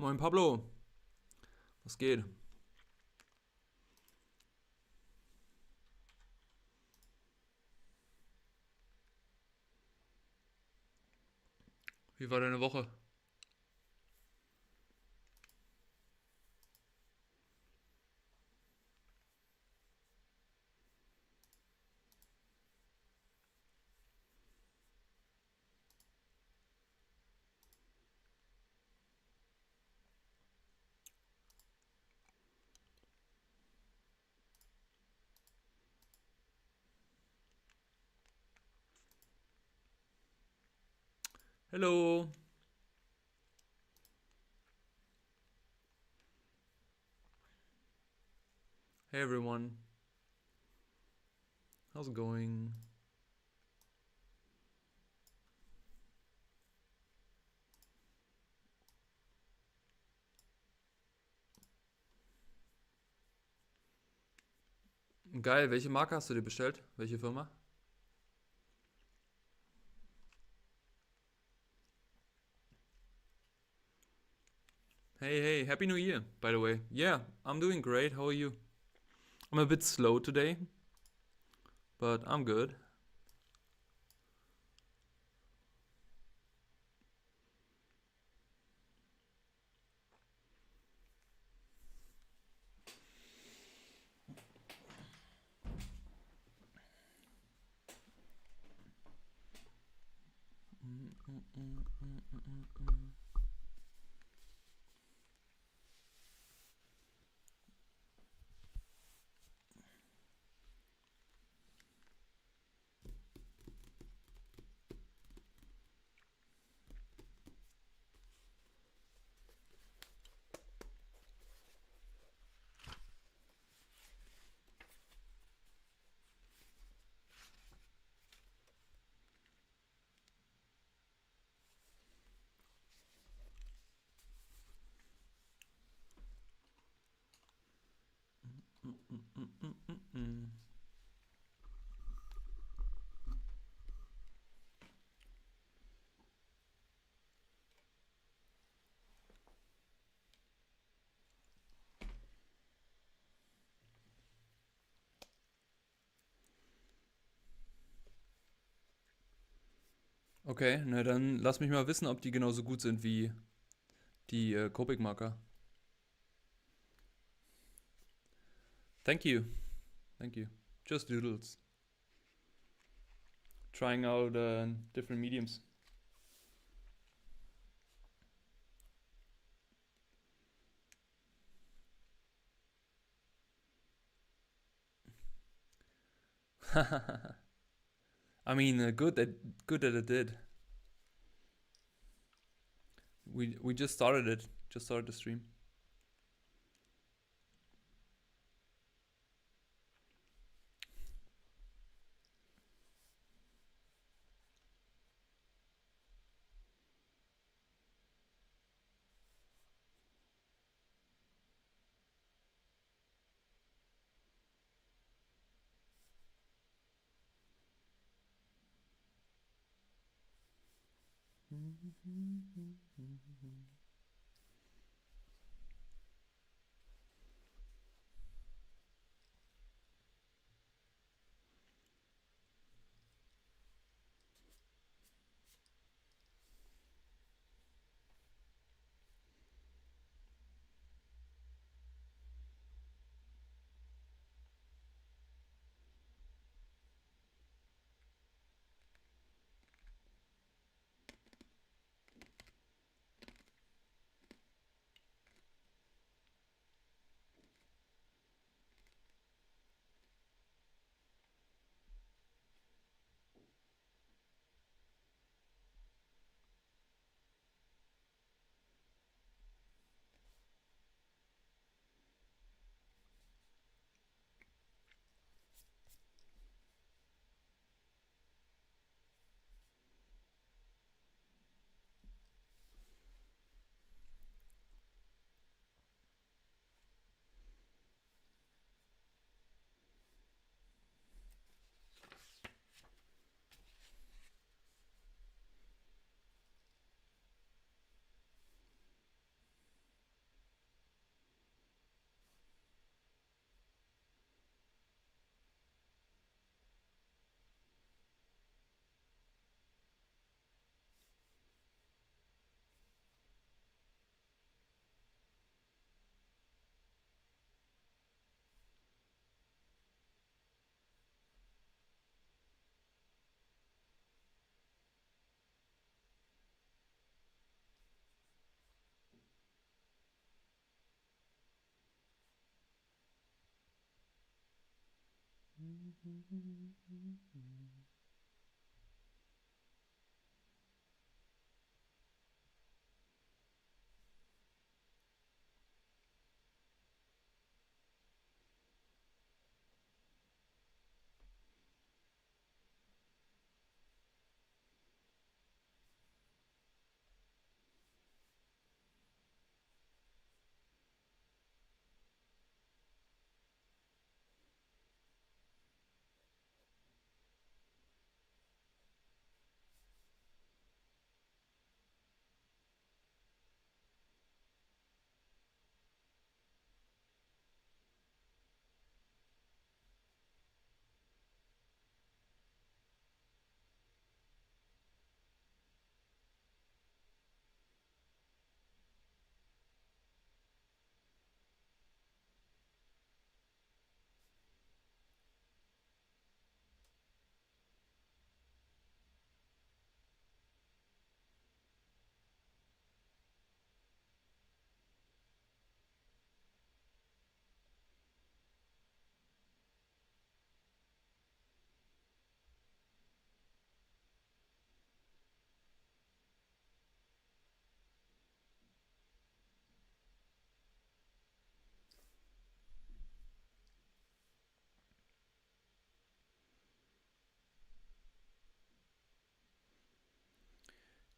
Moin Pablo, was geht? Wie war deine Woche? Hello. Hey everyone. How's it going? Geil, welche Marke hast du dir bestellt? Welche Firma? Hey, Happy New Year, by the way. Yeah, I'm doing great. How are you? I'm a bit slow today, but I'm good. Okay, na dann lass mich mal wissen, ob die genauso gut sind wie die Copic-Marker. Thank you. Thank you. Just doodles. Trying out different mediums. I mean, good that it did. We just started it. Just started the stream.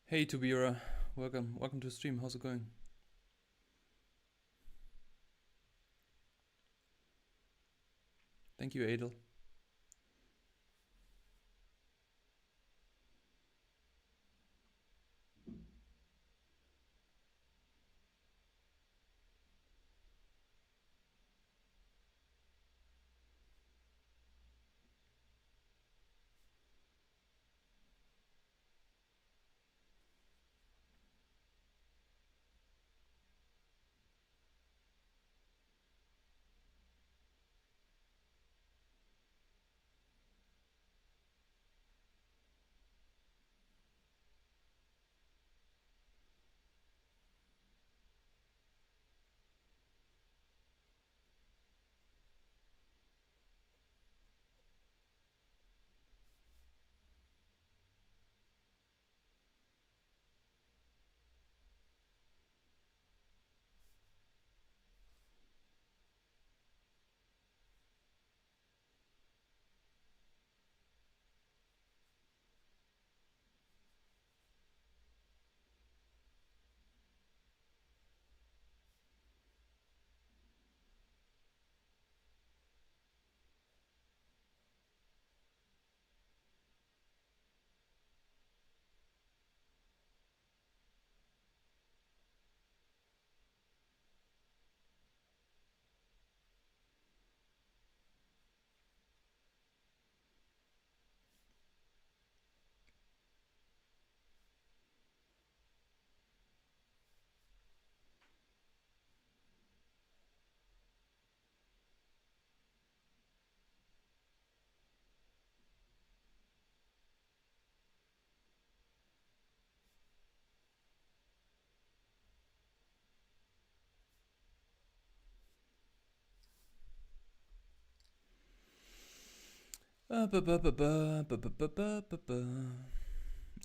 Hey Tubira, welcome to the stream. How's it going? Thank you, Adel.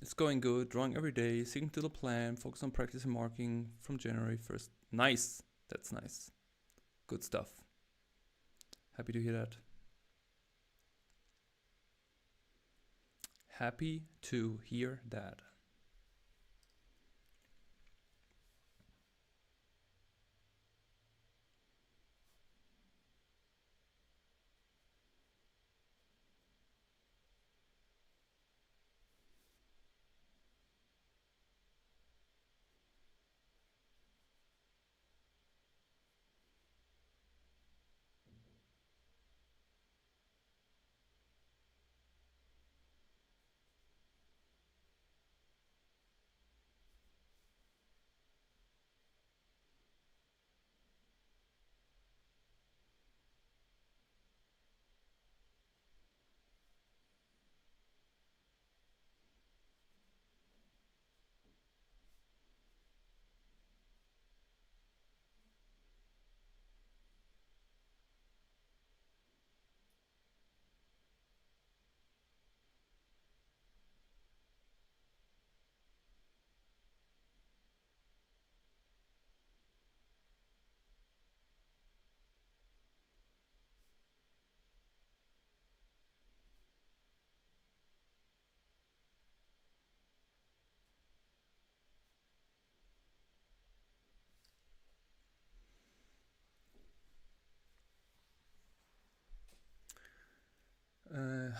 It's going good. Drawing every day, sticking to the plan, focus on practice and marking from January 1st. Nice. That's nice. Good stuff. Happy to hear that. Happy to hear that.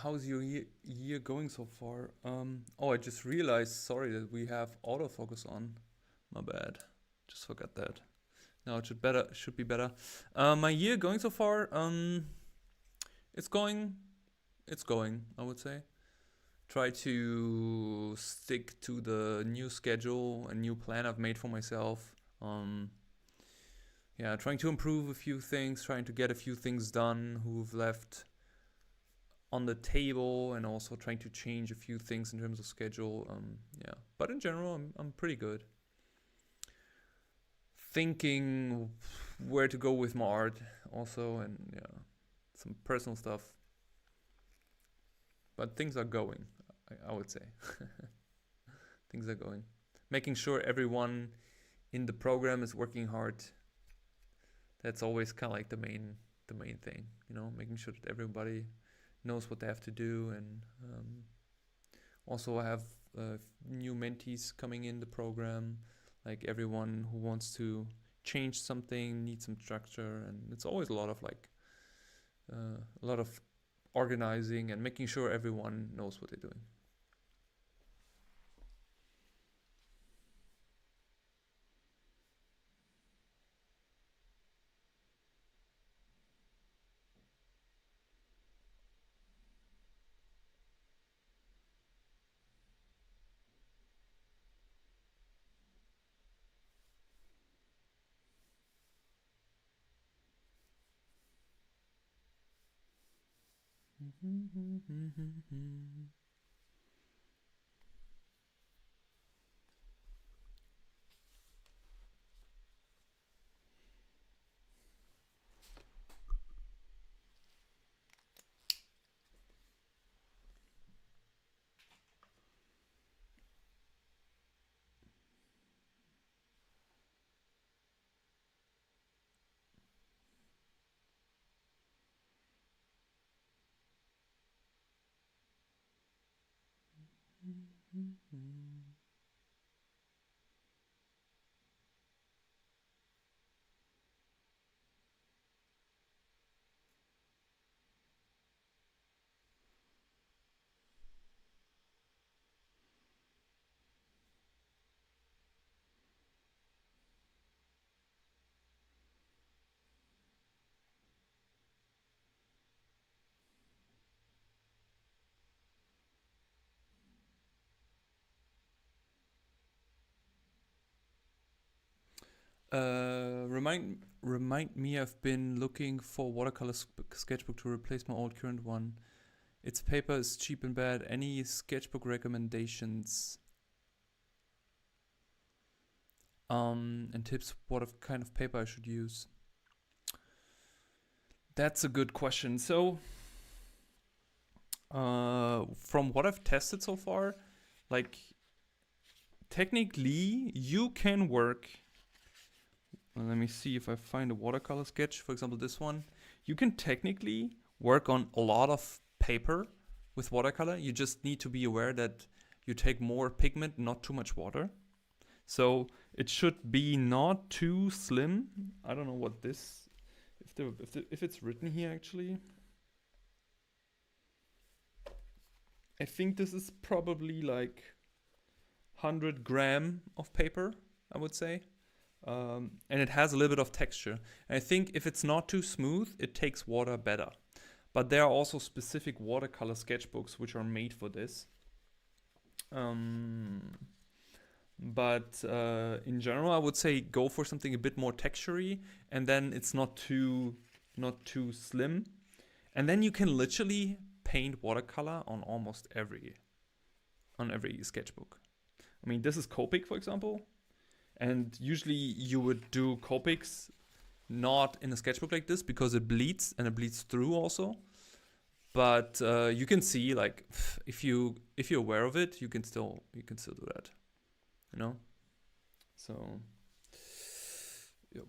how's your year going so far? Oh, I just realized, sorry, that we have autofocus on. My bad. Just forgot that. Now it should be better. My year going so far, it's going, I would say. Try to stick to the new schedule and new plan I've made for myself. Yeah, trying to improve a few things, trying to get a few things done who've left on the table, and also trying to change a few things in terms of schedule. Yeah, but in general, I'm pretty good. Thinking where to go with my art also, and yeah, some personal stuff. But things are going, I would say. Things are going. Making sure everyone in the program is working hard. That's always kind of like the main thing, you know, making sure that everybody knows what they have to do. And also I have new mentees coming in the program, like everyone who wants to change something needs some structure, and it's always a lot of organizing and making sure everyone knows what they're doing. Remind me, I've been looking for watercolor sketchbook to replace my old current one. Its paper is cheap and bad. Any sketchbook recommendations? And tips what kind of paper I should use? That's a good question. So, from what I've tested so far, like, technically you can work. Let me see if I find a watercolor sketch, for example, this one. You can technically work on a lot of paper with watercolor. You just need to be aware that you take more pigment, not too much water. So it should be not too slim. I don't know what this, if it's written here actually. I think this is probably like 100 gram of paper, I would say. And it has a little bit of texture. And I think if it's not too smooth, it takes water better. But there are also specific watercolor sketchbooks which are made for this. But in general, I would say go for something a bit more textury, and then it's not too slim. And then you can literally paint watercolor on almost every sketchbook. I mean, this is Copic, for example. And usually you would do Copics not in a sketchbook like this because it bleeds, and it bleeds through also. But you can see, like, if you're aware of it, you can still do that, you know. So, yep.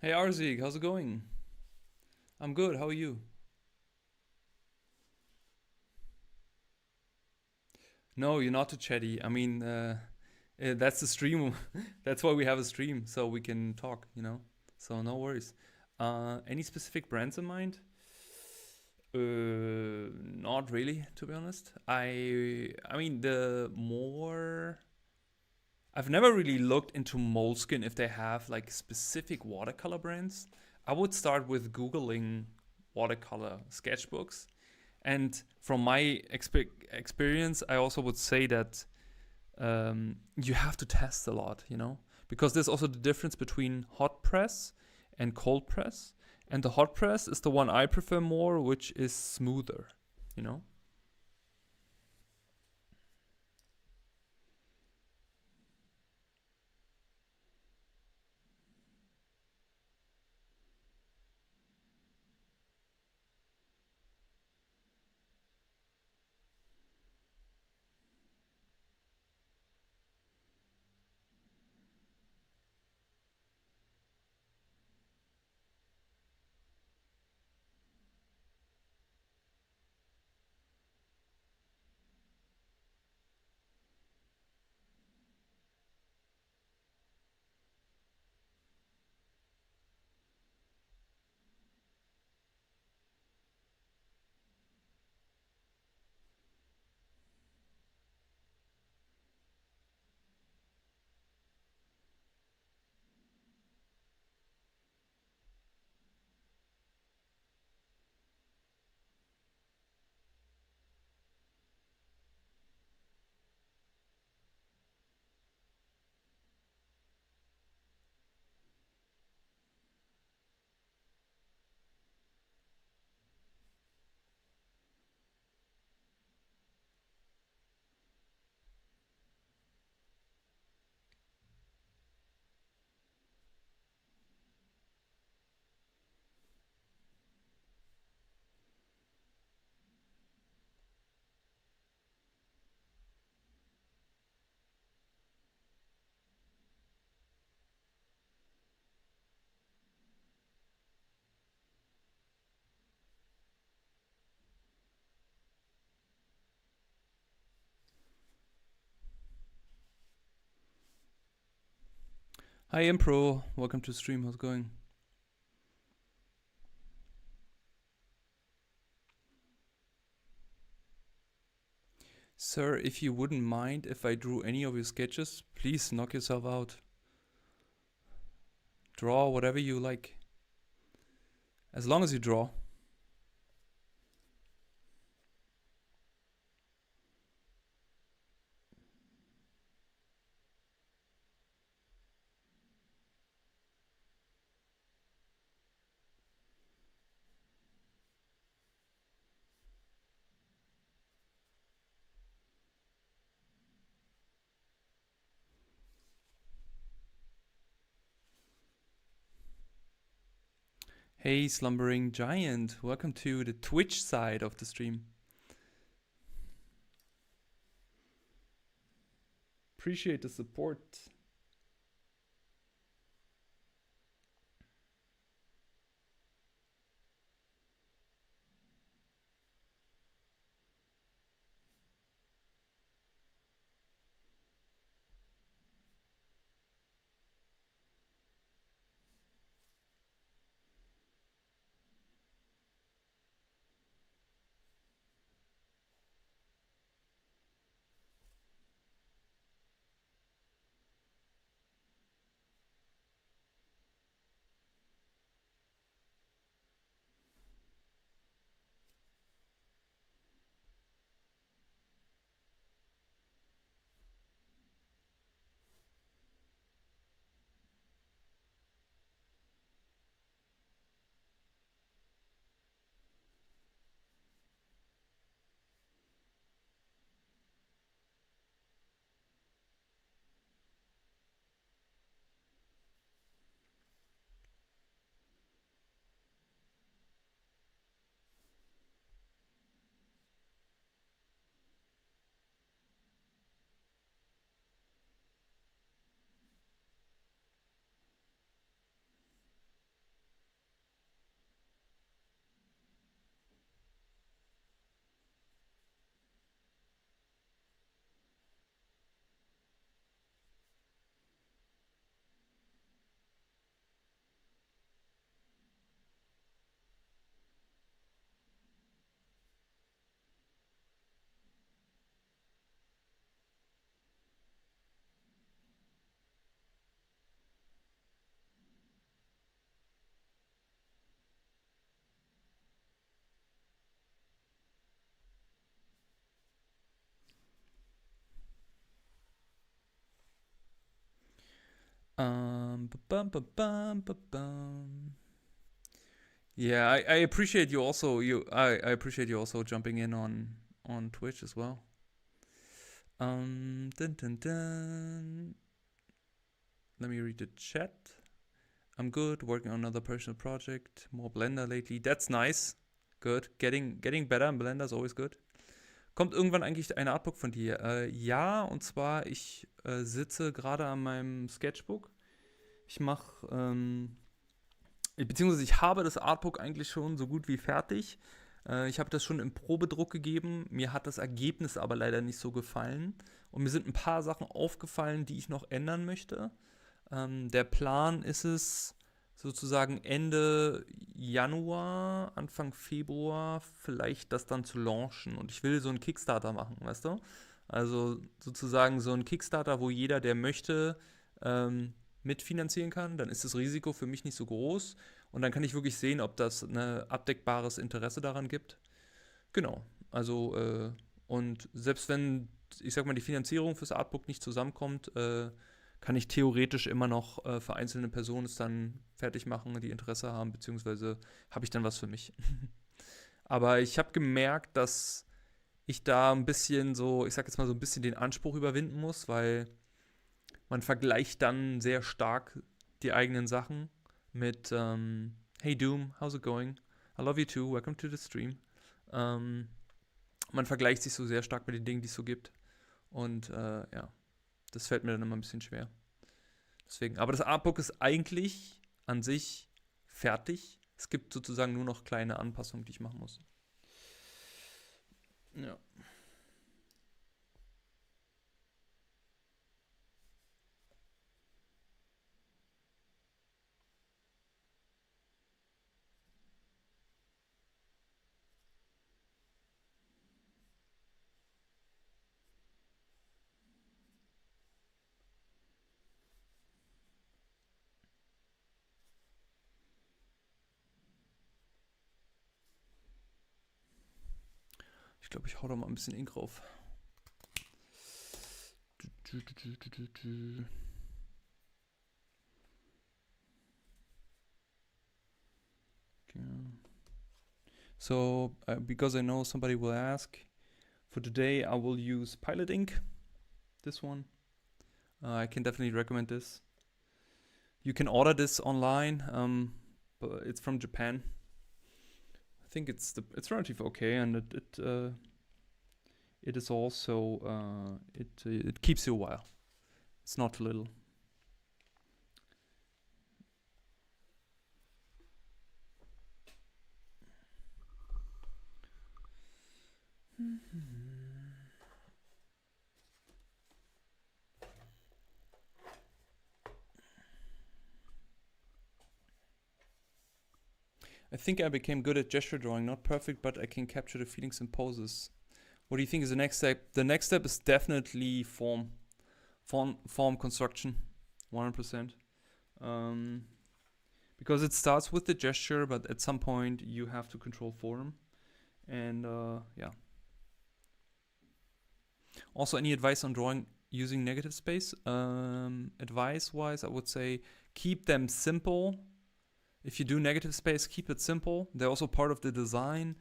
Hey Arzik, how's it going? I'm good. How are you? No, you're not too chatty. I mean, that's the stream. That's why we have a stream, so we can talk. So no worries. Any specific brands in mind? Not really, to be honest. I mean, the more I've never really looked into Moleskin if they have like specific watercolor brands. I would start with googling watercolor sketchbooks. And from my experience, I also would say that you have to test a lot, because there's also the difference between hot press and cold press. And the hot press is the one I prefer more, which is smoother, you know? Hi, Impro. Welcome to the stream. How's it going? Sir, if you wouldn't mind if I drew any of your sketches, please knock yourself out. Draw whatever you like. As long as you draw. Hey, Slumbering Giant. Welcome to the Twitch side of the stream. Appreciate the support. Ba-bum. Yeah, I appreciate you also. I appreciate you also jumping in on Twitch as well. Dun, dun, dun. Let me read the chat. I'm good. Working on another personal project. More Blender lately. That's nice. Good. Getting better in Blender is always good. Kommt irgendwann eigentlich ein Artbook von dir? Ja, und zwar ich sitze gerade an meinem Sketchbook. Ich mache beziehungsweise ich habe das Artbook eigentlich schon so gut wie fertig. Ich habe das schon im Probedruck gegeben. Mir hat das Ergebnis aber leider nicht so gefallen. Und mir sind ein paar Sachen aufgefallen, die ich noch ändern möchte. Der Plan ist es, sozusagen Ende Januar, Anfang Februar vielleicht das dann zu launchen. Und ich will so einen Kickstarter machen, weißt du? Also sozusagen so einen Kickstarter, wo jeder, der möchte, mitfinanzieren kann. Dann ist das Risiko für mich nicht so groß. Und dann kann ich wirklich sehen, ob das ein abdeckbares Interesse daran gibt. Genau. Also, und selbst wenn, ich sag mal, die Finanzierung fürs Artbook nicht zusammenkommt, kann ich theoretisch immer noch für einzelne Personen es dann fertig machen, die Interesse haben, beziehungsweise habe ich dann was für mich. Aber ich habe gemerkt, dass ich da ein bisschen so, ich sag jetzt mal so ein bisschen den Anspruch überwinden muss, weil man vergleicht dann sehr stark die eigenen Sachen mit Hey Doom, how's it going? I love you too, welcome to the stream. Man vergleicht sich so sehr stark mit den Dingen, die es so gibt. Und ja, das fällt mir dann immer ein bisschen schwer. Deswegen, aber das Artbook ist eigentlich an sich fertig. Es gibt sozusagen nur noch kleine Anpassungen, die ich machen muss. Ja. Ich glaube, ich hau da mal ein bisschen Ink drauf. So, because I know somebody will ask, for today I will use Pilot ink, this one. I can definitely recommend this. You can order this online, but it's from Japan. I think it's relatively okay, and it is also it keeps you a while. It's not little. I think I became good at gesture drawing. Not perfect, but I can capture the feelings and poses. What do you think is the next step? The next step is definitely form construction, 100%. Because it starts with the gesture, but at some point you have to control form. And yeah. Also, any advice on drawing using negative space? Advice-wise, I would say keep them simple. If you do negative space, keep it simple. They're also part of the design.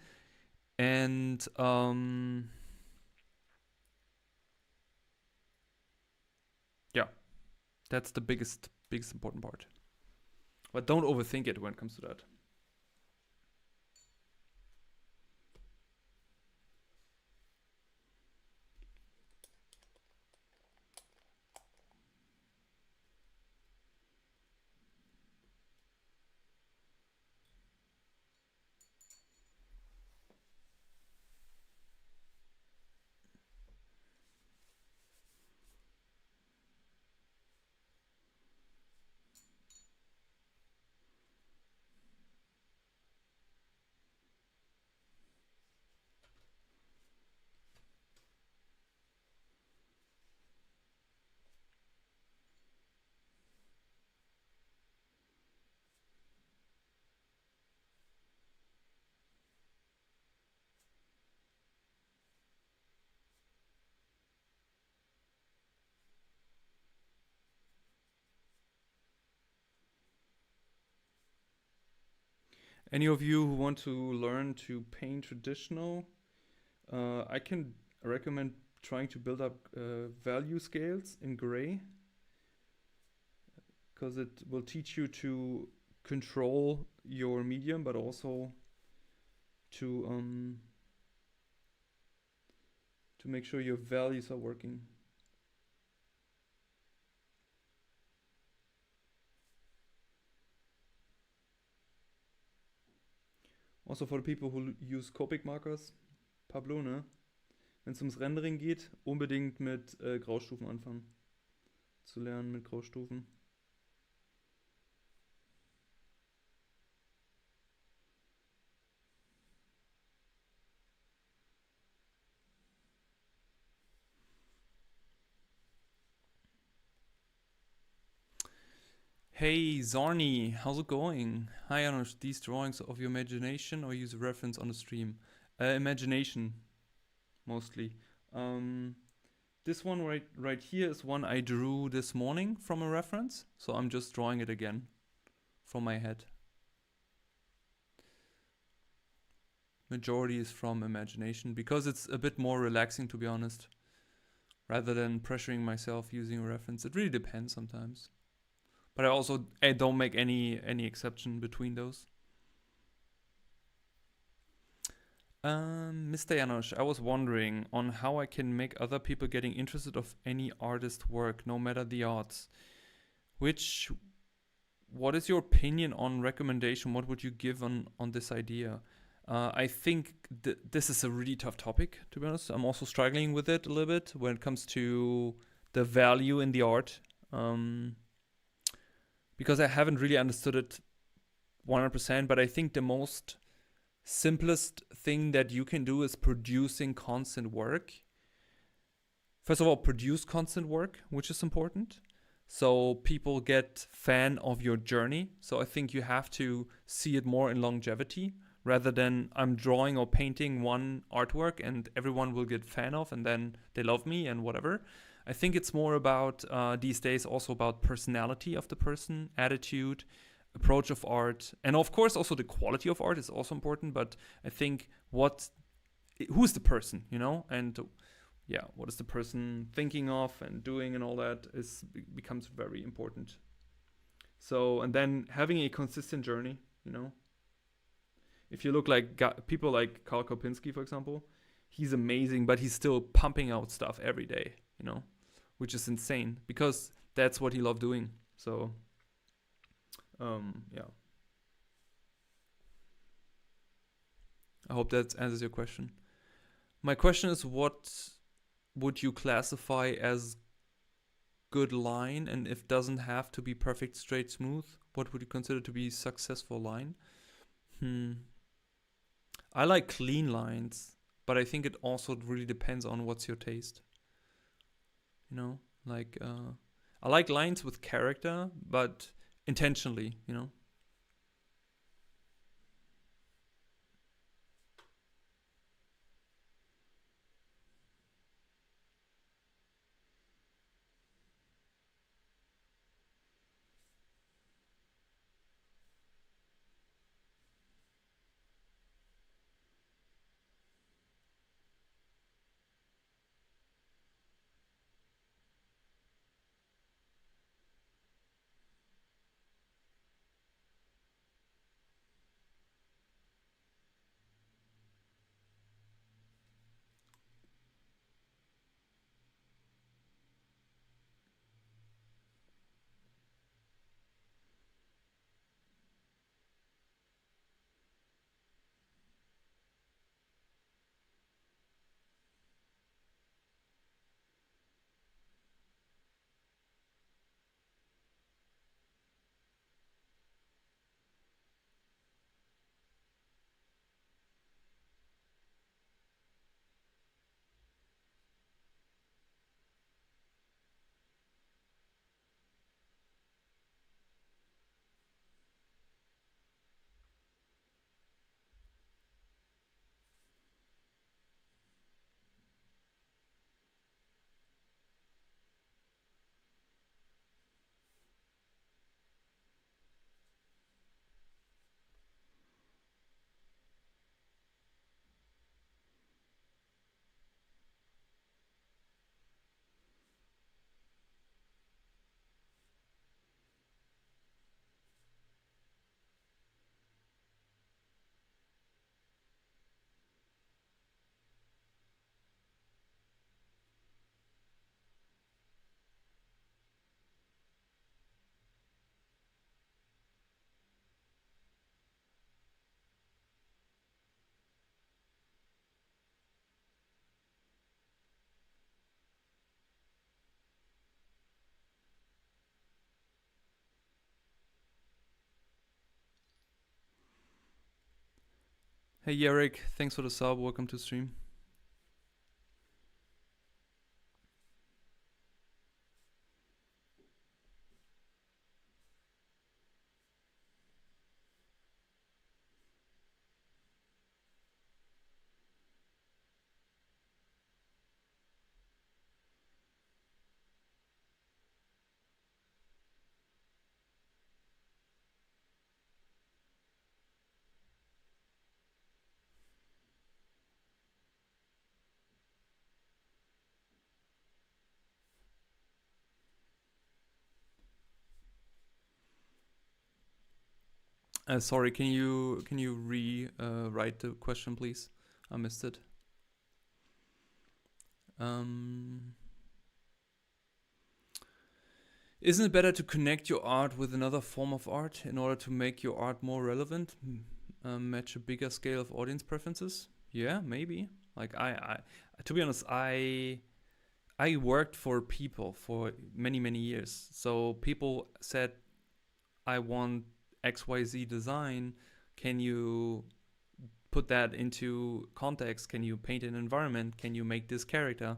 And yeah, that's the biggest important part. But don't overthink it when it comes to that. Any of you who want to learn to paint traditional, I can recommend trying to build up value scales in gray, because it will teach you to control your medium, but also to make sure your values are working. Also for the people who use Copic markers, Pablo, ne? Wenn es ums Rendering geht, unbedingt mit Graustufen anfangen. Zu lernen mit Graustufen. Hey Zorni, how's it going? Hi Janusz, these drawings of your imagination or use a reference on the stream? Imagination, mostly. This one right here is one I drew this morning from a reference, so I'm just drawing it again from my head. Majority is from imagination because it's a bit more relaxing, to be honest, rather than pressuring myself using a reference. It really depends sometimes. But I don't make any exception between those. Mr. Janosch, I was wondering on how I can make other people getting interested of any artist work, no matter the arts. What is your opinion on recommendation? What would you give on this idea? I think this is a really tough topic, to be honest. I'm also struggling with it a little bit when it comes to the value in the art. Because I haven't really understood it 100%, but I think the most simplest thing that you can do is producing constant work. First of all, produce constant work, which is important. So people get fan of your journey. So I think you have to see it more in longevity rather than I'm drawing or painting one artwork and everyone will get fan of and then they love me and whatever. I think it's more about these days also about personality of the person, attitude, approach of art, and of course also the quality of art is also important. But I think who's the person, you know, and yeah, what is the person thinking of and doing and all that becomes very important. So and then having a consistent journey, you know. If you look like people like Karl Kopinski, for example, he's amazing, but he's still pumping out stuff every day, you know, which is insane because that's what he loved doing. So, yeah. I hope that answers your question. My question is, what would you classify as good line? And if doesn't have to be perfect, straight, smooth, what would you consider to be successful line? I like clean lines, but I think it also really depends on what's your taste. You know, like I like lines with character, but intentionally, you know. Hey Yarek, thanks for the sub. Welcome to stream. Sorry, can you write the question, please? I missed it. Isn't it better to connect your art with another form of art in order to make your art more relevant, match a bigger scale of audience preferences? Yeah, maybe. Like I to be honest, I worked for people for many years. So people said, I want XYZ design. Can you put that into context? Can you paint an environment? Can you make this character?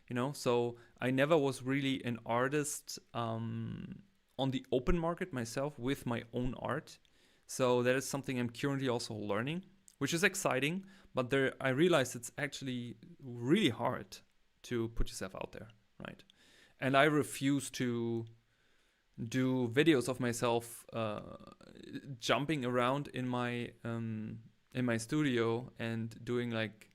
You know, so I never was really an artist on the open market myself with my own art. So that is something I'm currently also learning, which is exciting. But there, I realized it's actually really hard to put yourself out there, right? And I refuse to do videos of myself jumping around in my studio and doing like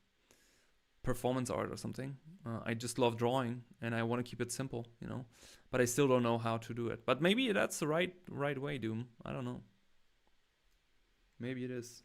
performance art or something. I just love drawing and I want to keep it simple, you know. But I still don't know how to do it. But maybe that's the right way, Doom. I don't know. Maybe it is.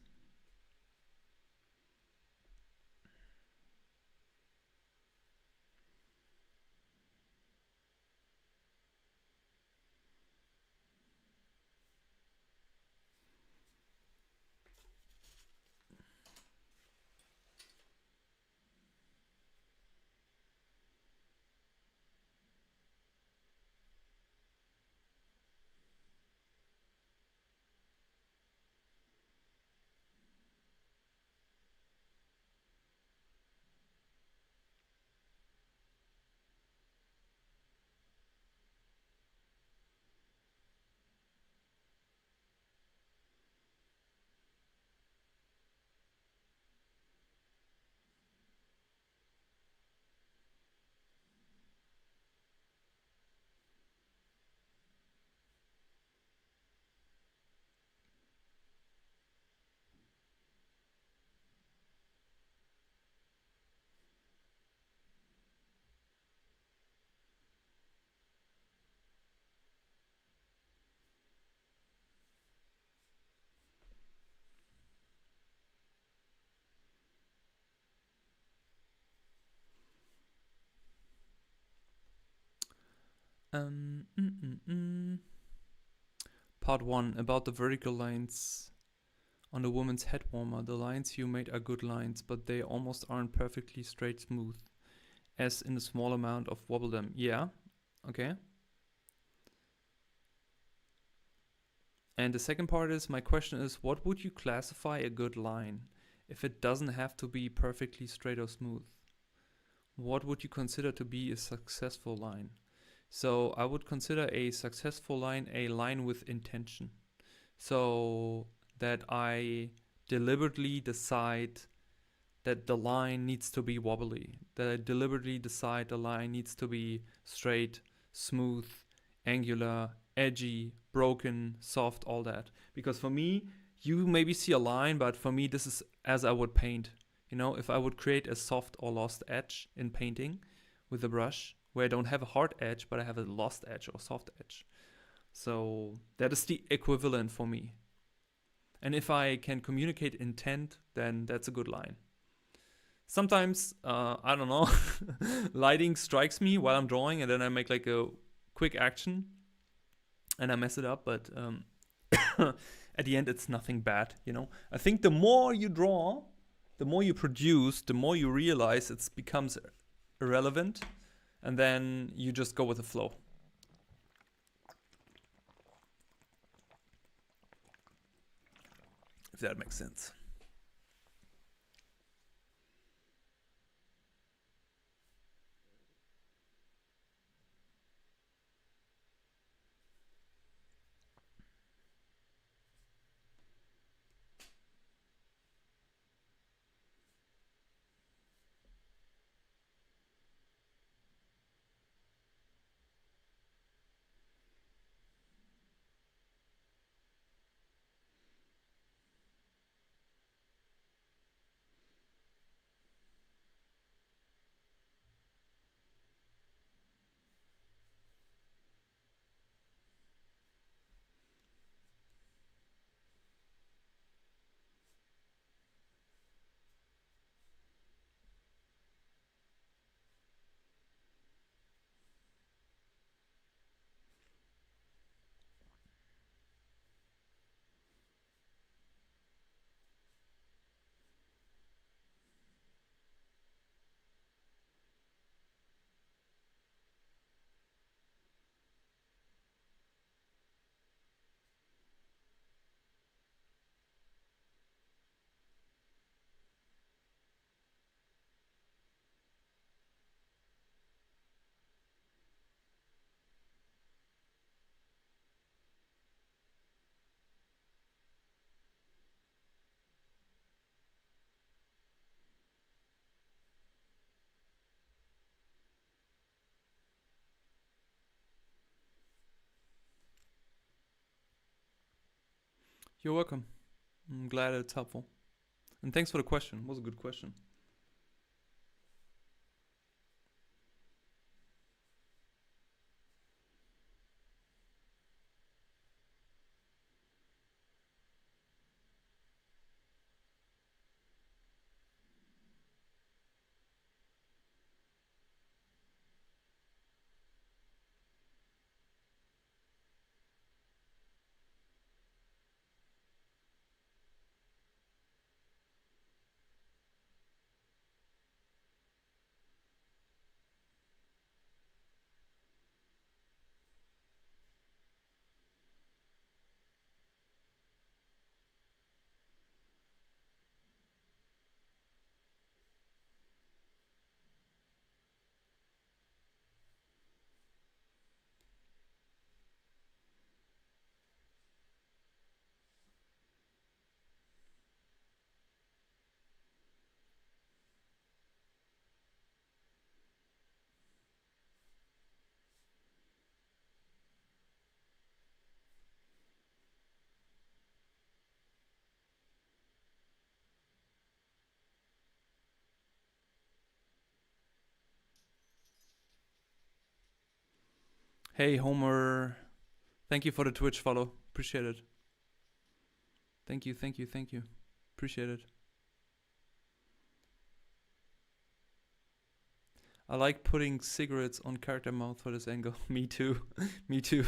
Um, mm, mm, mm. Part 1 about the vertical lines on the woman's head warmer. The lines you made are good lines, but they almost aren't perfectly straight smooth, as in a small amount of wobble them. Yeah, okay. And the second part is, my question is, what would you classify a good line if it doesn't have to be perfectly straight or smooth? What would you consider to be a successful line? So I would consider a successful line a line with intention. So that I deliberately decide that the line needs to be wobbly, that I deliberately decide the line needs to be straight, smooth, angular, edgy, broken, soft, all that. Because for me, you maybe see a line, but for me, this is as I would paint. You know, if I would create a soft or lost edge in painting with a brush, where I don't have a hard edge, but I have a lost edge or soft edge. So that is the equivalent for me. And if I can communicate intent, then that's a good line. Sometimes, I don't know, lighting strikes me while I'm drawing, and then I make like a quick action and I mess it up. But at the end, it's nothing bad, you know? I think the more you draw, the more you produce, the more you realize it becomes irrelevant, and then you just go with the flow. If that makes sense. You're welcome. I'm glad it's helpful. And thanks for the question. It was a good question. Hey, Homer. Thank you for the Twitch follow. Appreciate it. Thank you, thank you, thank you. Appreciate it. I like putting cigarettes on character mouth for this angle. Me too. Me too.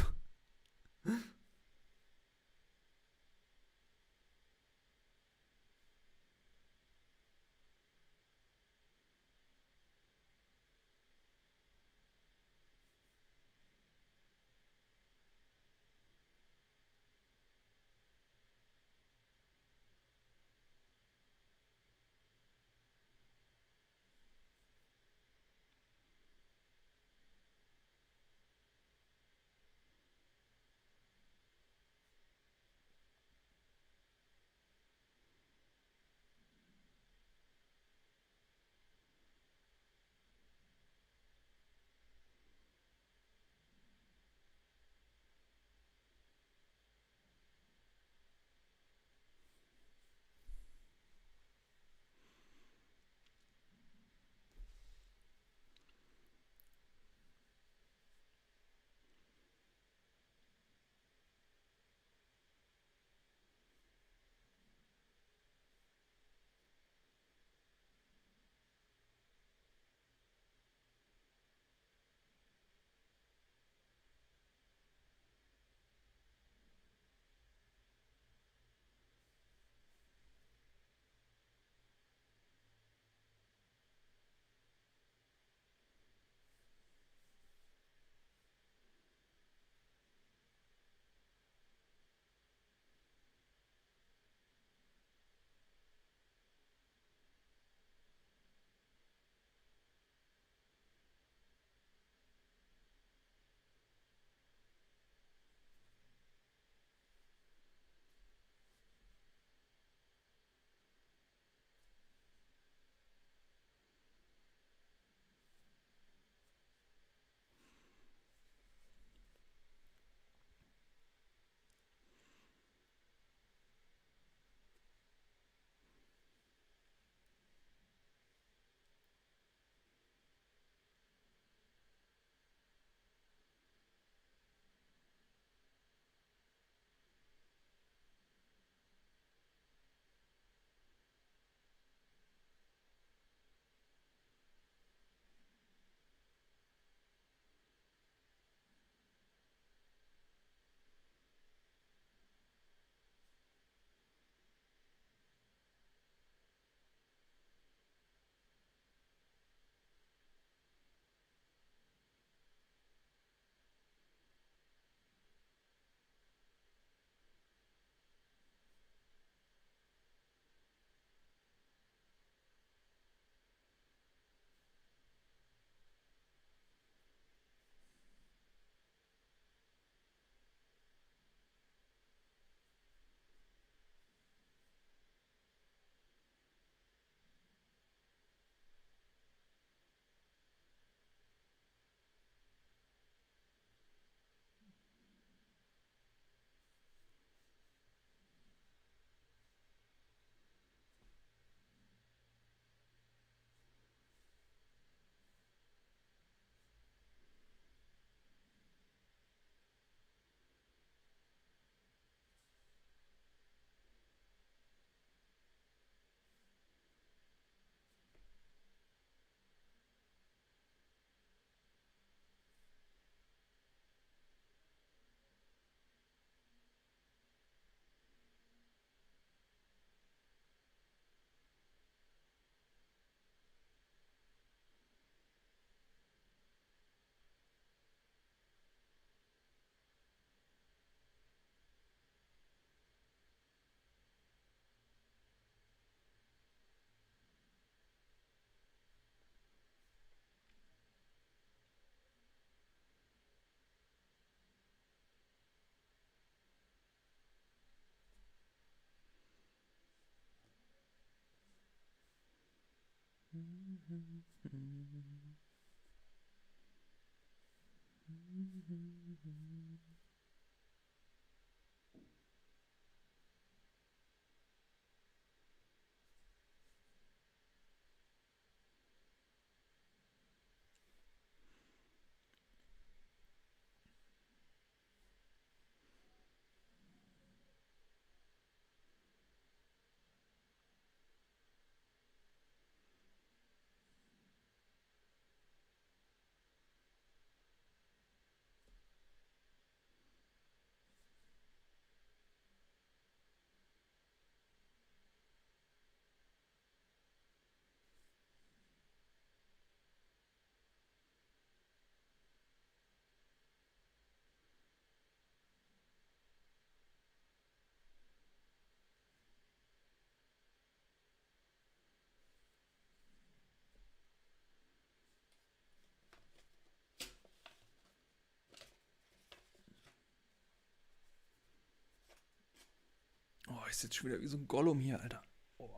Oh, ich sitze schon wieder wie so ein Gollum hier, Alter. Oh.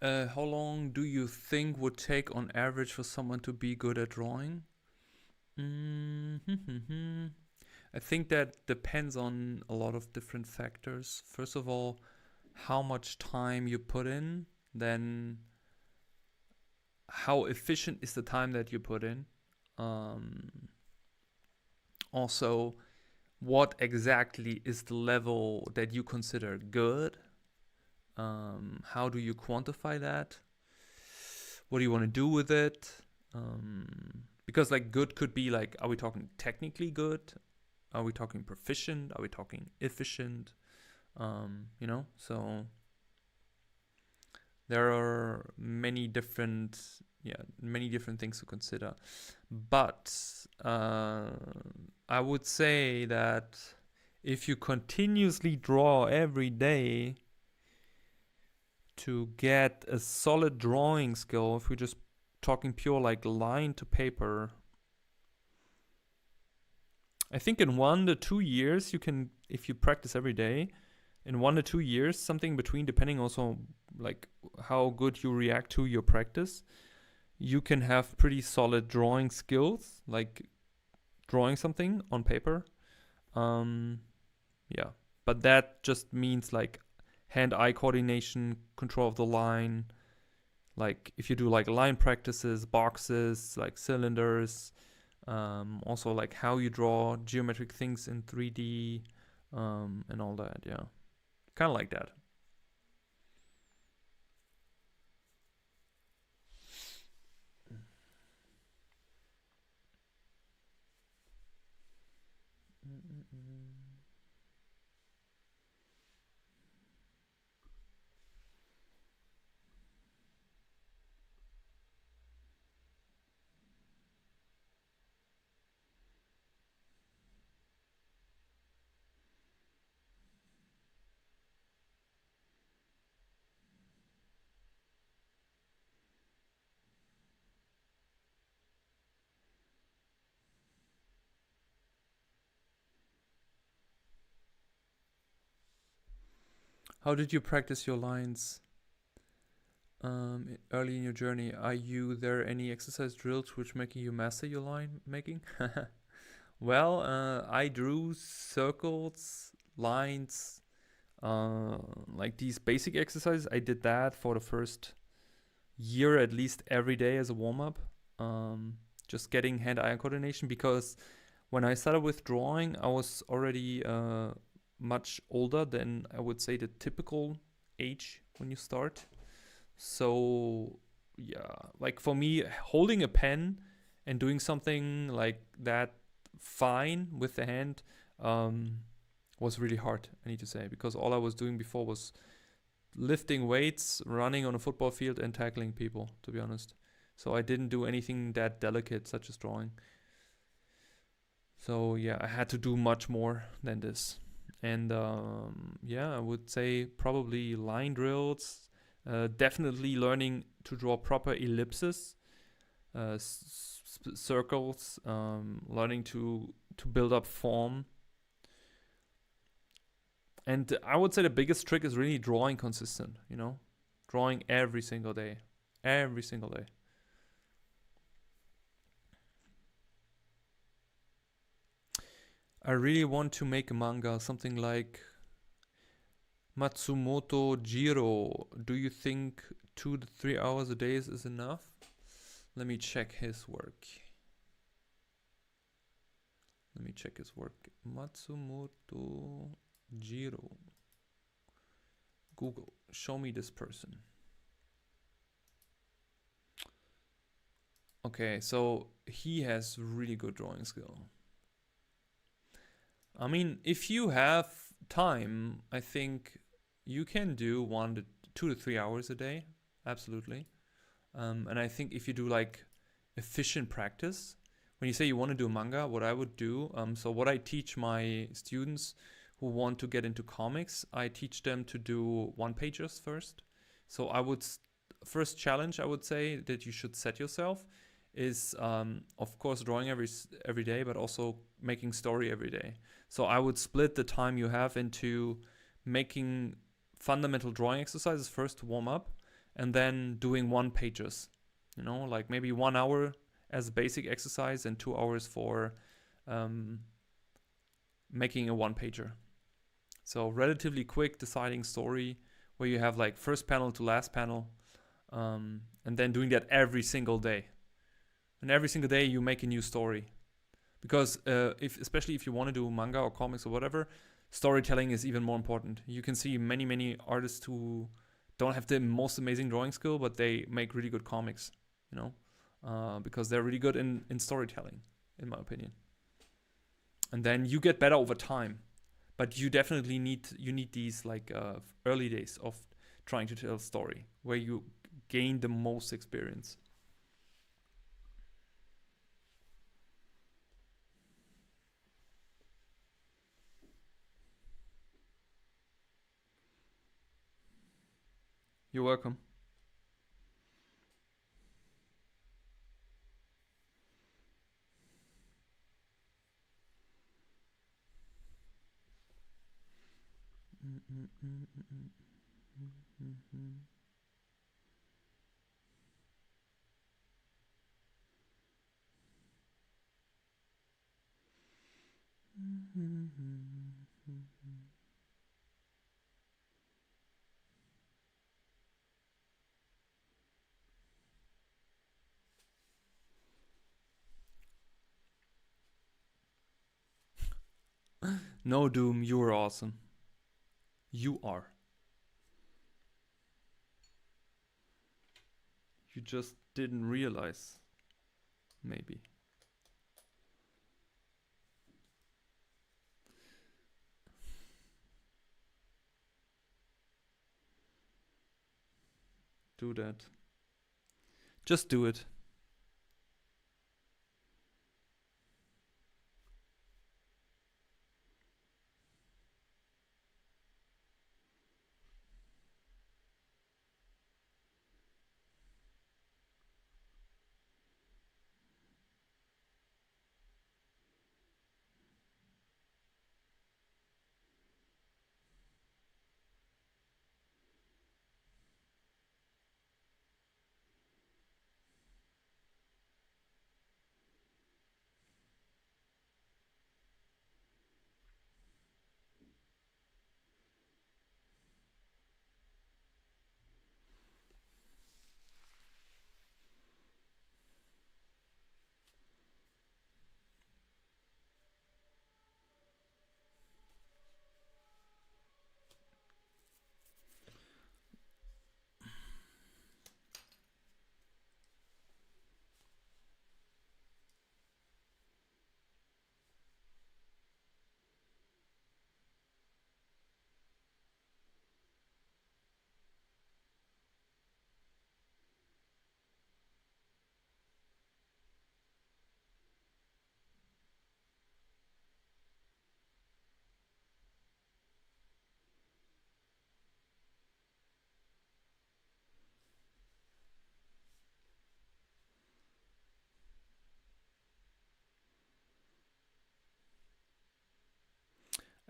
How long do you think would take on average for someone to be good at drawing? Mm-hmm. I think that depends on a lot of different factors. First of all, how much time you put in, then how efficient is the time that you put in. Also, what exactly is the level that you consider good? How do you quantify that? What do you want to do with it? Because like good could be like, are we talking technically good? Are we talking proficient? Are we talking efficient? So there are many different things to consider. But I would say that if you continuously draw every day to get a solid drawing skill, if we're just talking pure like line to paper, I think in 1 to 2 years you can, if you practice every day, in 1 to 2 years, something between, depending also like how good you react to your practice, you can have pretty solid drawing skills, like drawing something on paper. Yeah, but that just means like hand-eye coordination, control of the line. Like if you do like line practices, boxes, like cylinders, also like how you draw geometric things in 3D, and all that. Yeah, kind of like that. How did you practice your lines early in your journey? Are you there any exercise drills which making you master your line making? Well, I drew circles, lines, like these basic exercises. I did that for the first year at least every day as a warm up. Just getting hand-eye coordination, because when I started with drawing, I was already much older than I would say the typical age when you start. So yeah, like for me, holding a pen and doing something like that fine with the hand was really hard, I need to say, because all I was doing before was lifting weights, running on a football field, and tackling people, to be honest. So I didn't do anything that delicate, such as drawing. So yeah, I had to do much more than this. And yeah, I would say probably line drills, definitely learning to draw proper ellipses, circles, learning to build up form. And I would say the biggest trick is really drawing consistent, drawing every single day. Every single day. I really want to make a manga, something like Matsumoto Jiro. Do you think 2 to 3 hours a day is enough? Let me check his work. Matsumoto Jiro. Google, show me this person. Okay, so he has really good drawing skill. I mean, if you have time, I think you can do 2 to 3 hours a day. Absolutely. And I think if you do like efficient practice, when you say you want to do manga, what I would do, so what I teach my students who want to get into comics, I teach them to do one pagers first. So I would first challenge, I would say, that you should set yourself is of course drawing every day, but also making story every day. So I would split the time you have into making fundamental drawing exercises first to warm up, and then doing one pages, like maybe 1 hour as a basic exercise and 2 hours for making a one pager. So relatively quick deciding story where you have like first panel to last panel, and then doing that every single day. And every single day you make a new story. Because especially if you want to do manga or comics or whatever, storytelling is even more important. You can see many artists who don't have the most amazing drawing skill, but they make really good comics, because they're really good in storytelling, in my opinion. And then you get better over time. But you definitely need these like early days of trying to tell a story where you gain the most experience. You're welcome. No, Doom, you are awesome. You are. You just didn't realize. Maybe. Do that. Just do it.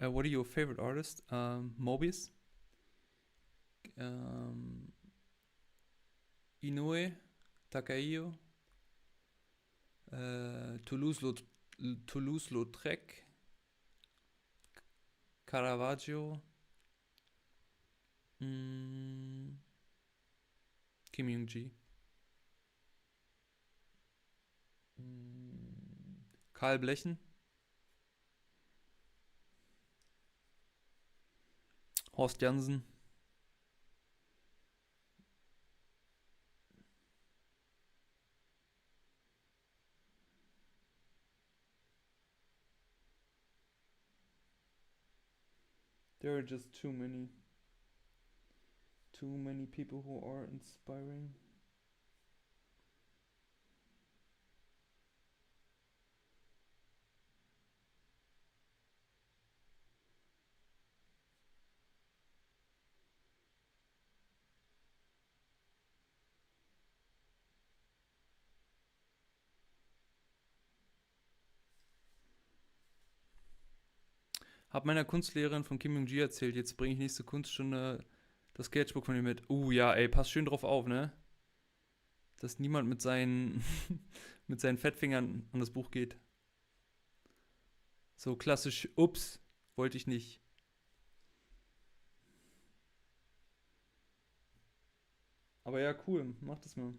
What are your favorite artists? Mobius, Inoue, Takahio, Toulouse-Lautrec, Caravaggio, Kim Young-ji, Karl Blechen, Horst Jansen. There are just too many people who are inspiring. Hab meiner Kunstlehrerin von Kim Young-ji erzählt, jetzt bringe ich nächste Kunststunde das Sketchbook von ihr mit. Ja, ey, pass schön drauf auf, ne? Dass niemand mit seinen, mit seinen Fettfingern an das Buch geht. So klassisch, ups, wollte ich nicht. Aber ja, cool, mach das mal.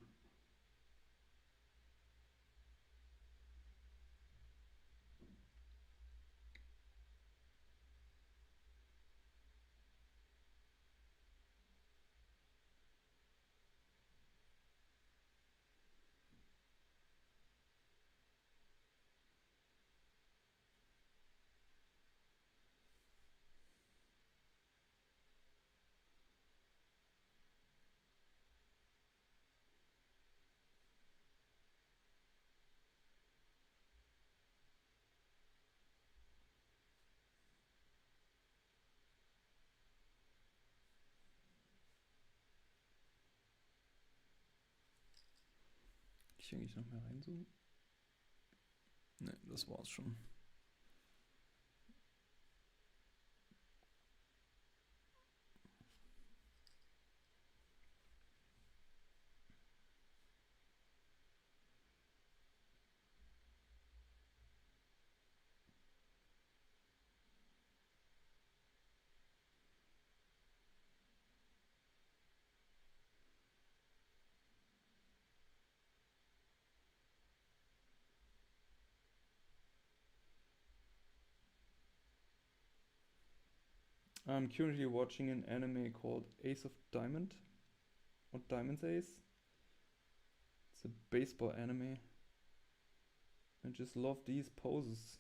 Ich eigentlich noch mehr reinzoomen? Ne, das war's schon. I'm currently watching an anime called Ace of Diamond or Diamond's Ace. It's a baseball anime. I just love these poses.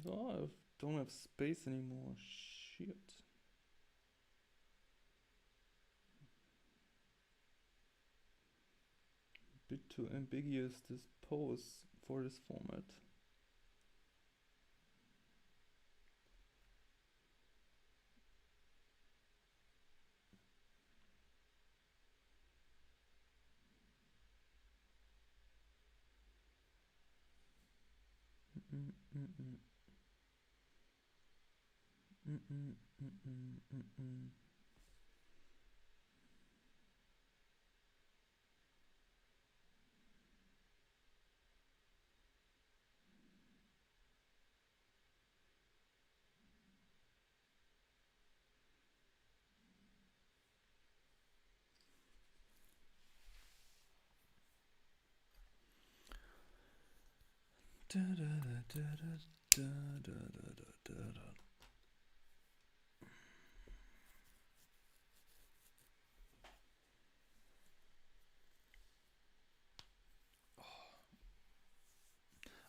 Oh, I don't have space anymore. Shit. Bit too ambiguous, this pose for this format. Mm, mm, mm. Mm, mm, mm, mm, mm, mm. Da, da, da, da, da, da, da, da, da.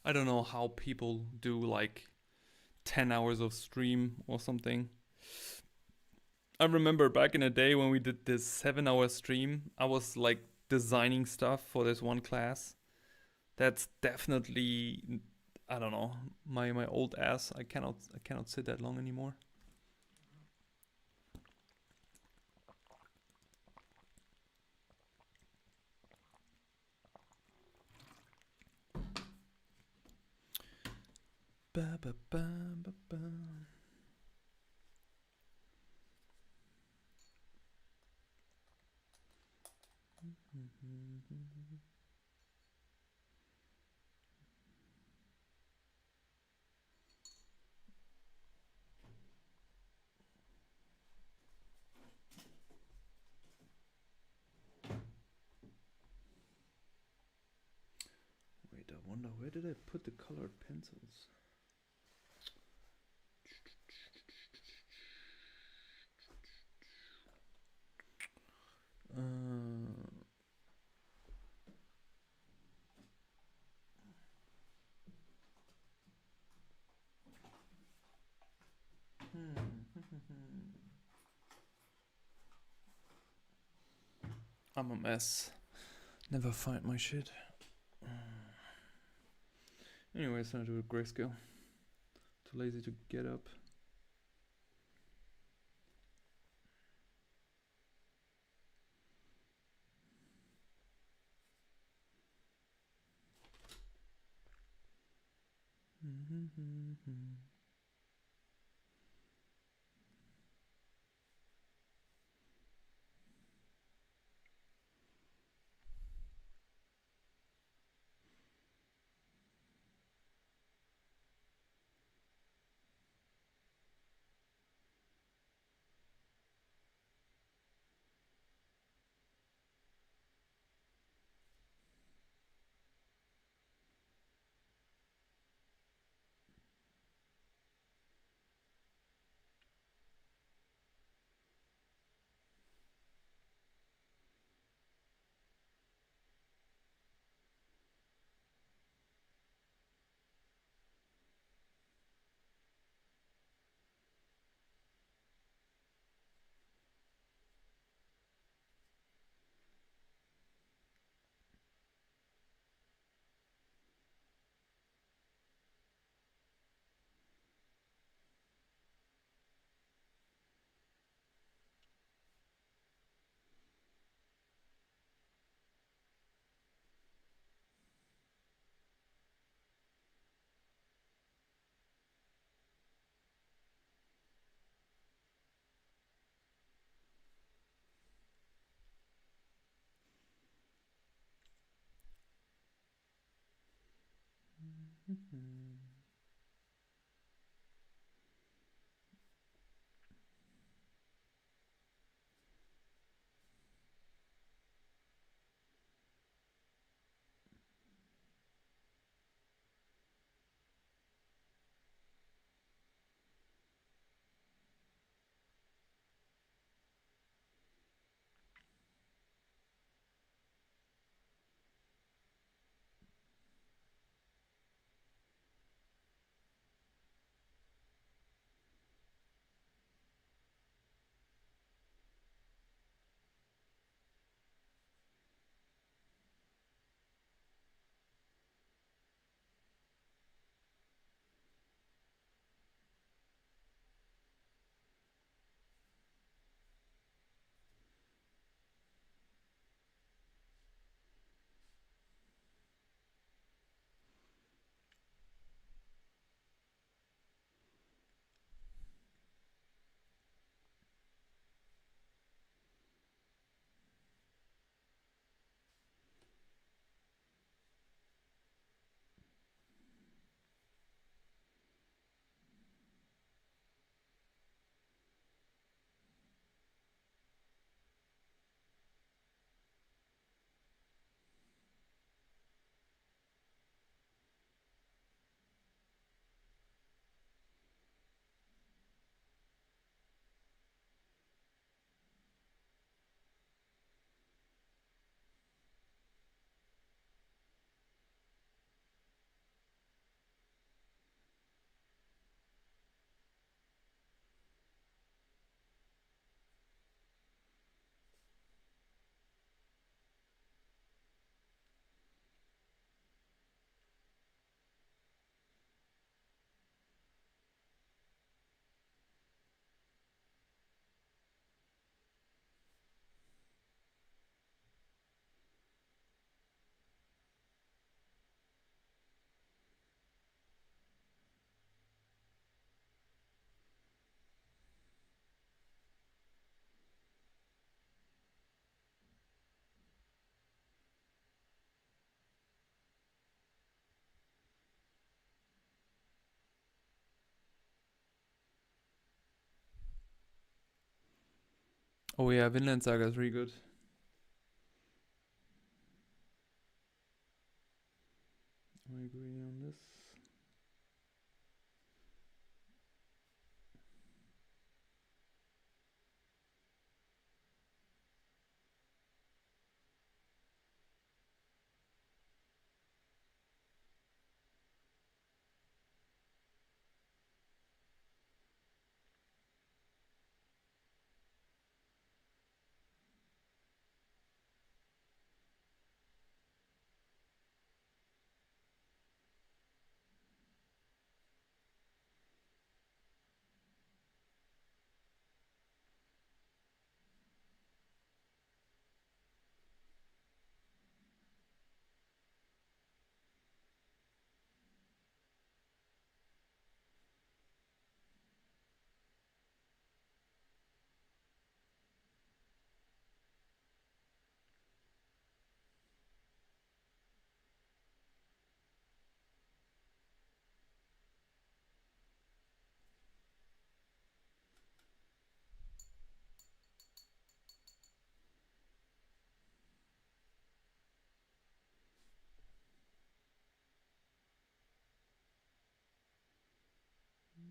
I don't know how people do like 10 hours of stream or something. I remember back in the day when we did this 7 hour stream, I was like designing stuff for this one class. That's definitely, I don't know, my old ass. I cannot sit that long anymore. Ba, ba, ba, ba, ba. Wait, I wonder where did I put the colored pencils? I'm a mess. Never find my shit. Anyways, I do a grayscale. Too lazy to get up. Oh yeah, Vinland Saga is really good. I agree on this.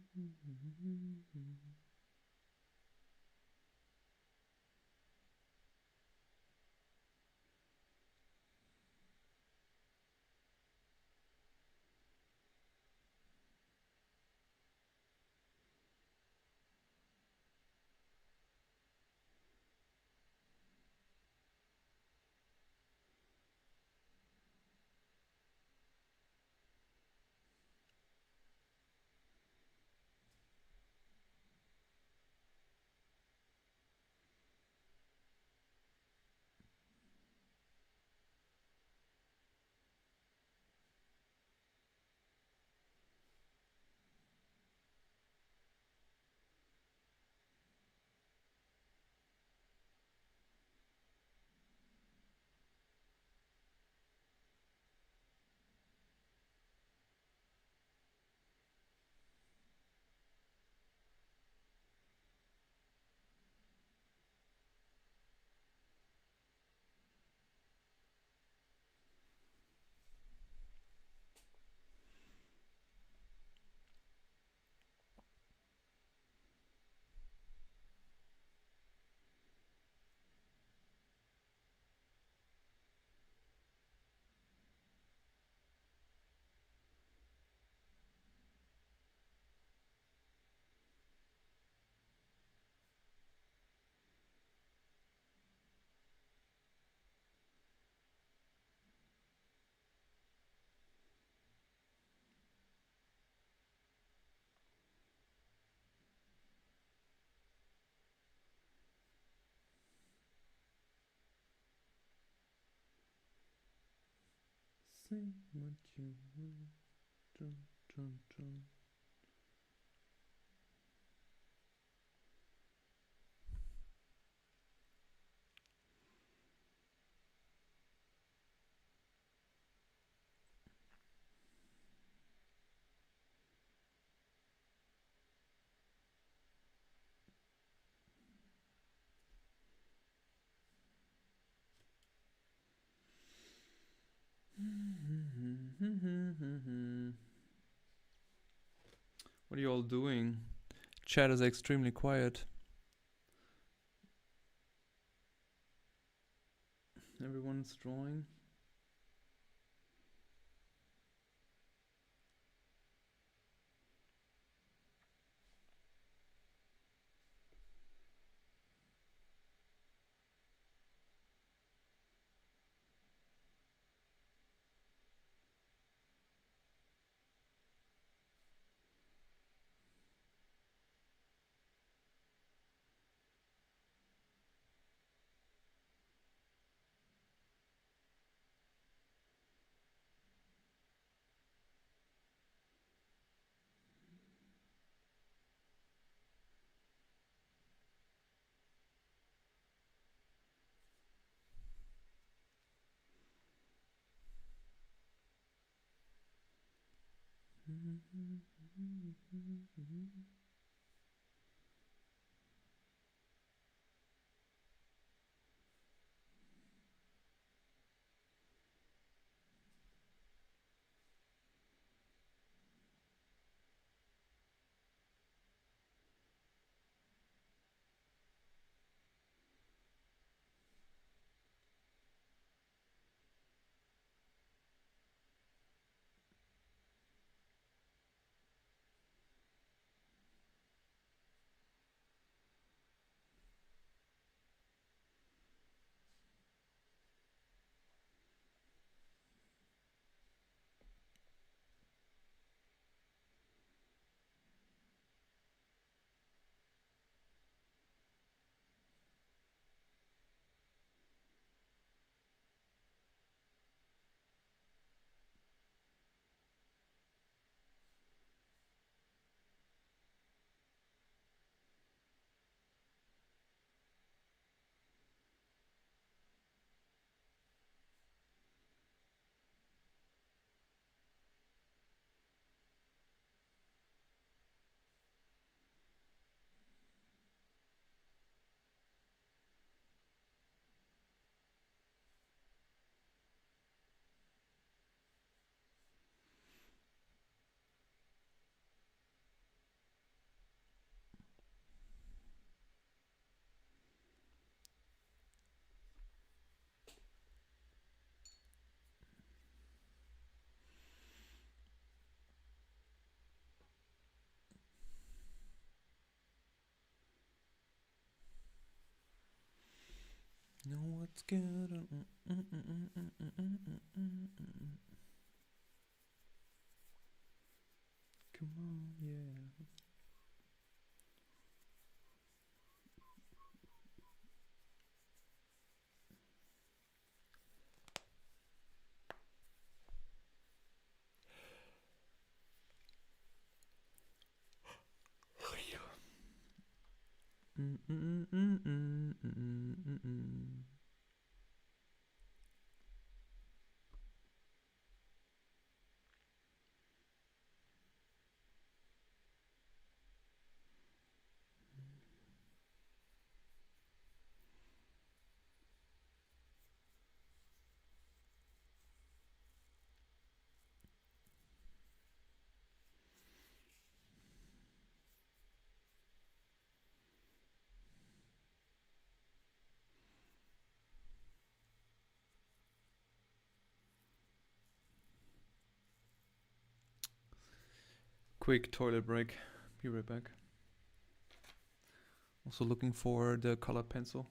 Say what you want. Dun, dun, dun. What are you all doing? Chat is extremely quiet. Everyone's drawing. Know what's good. Come on, yeah. Quick toilet break. Be right back. Also looking for the color pencil.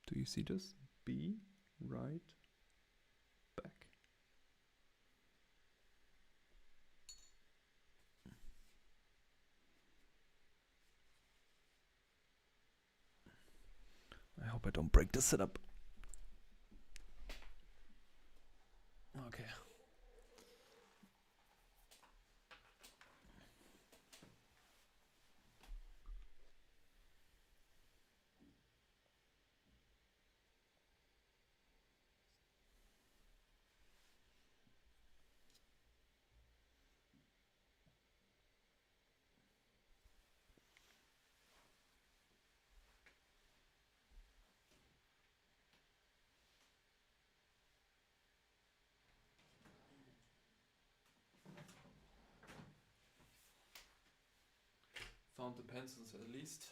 Do you see this? Be right back. I hope I don't break the setup. Okay. Found the pencils at least.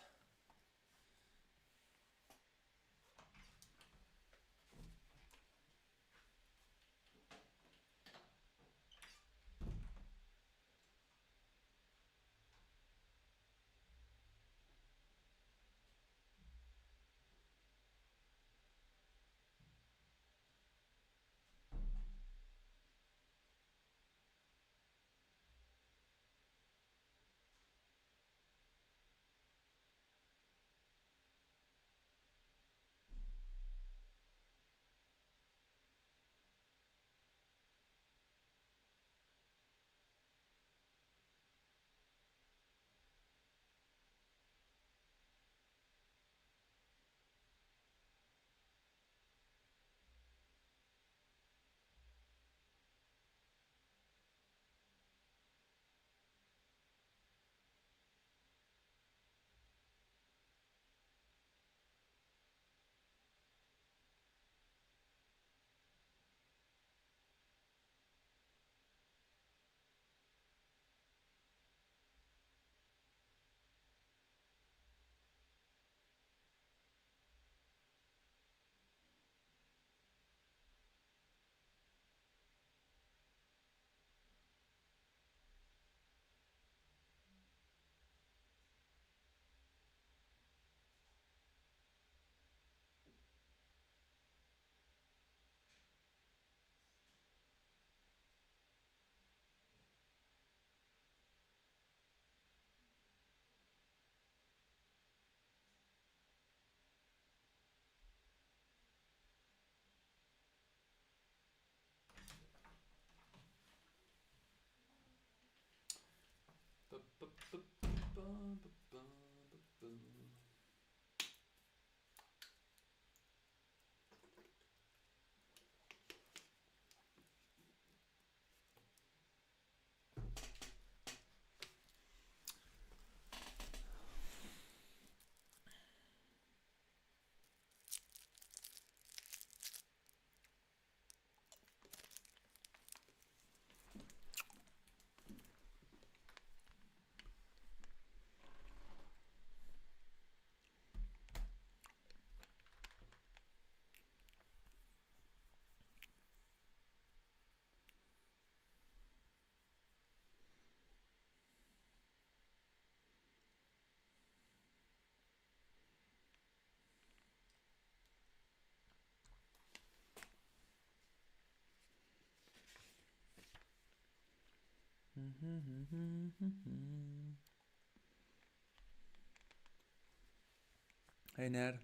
Hey Ned,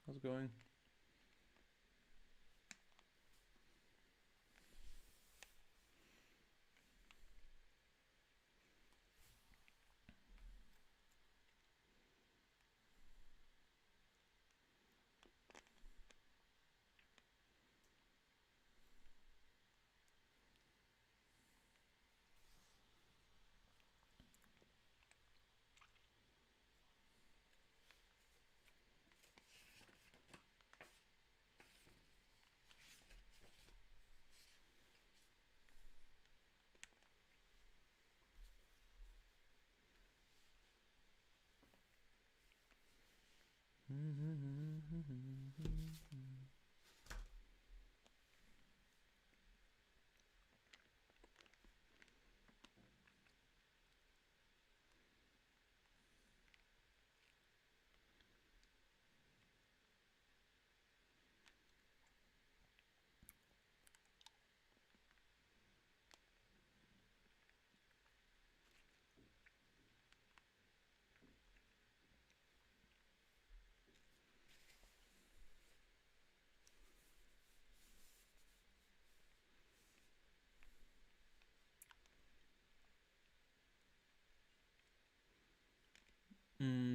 how's it going?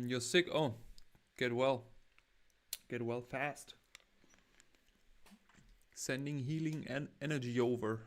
You're sick? Oh, get well. Get well fast. Sending healing and energy over.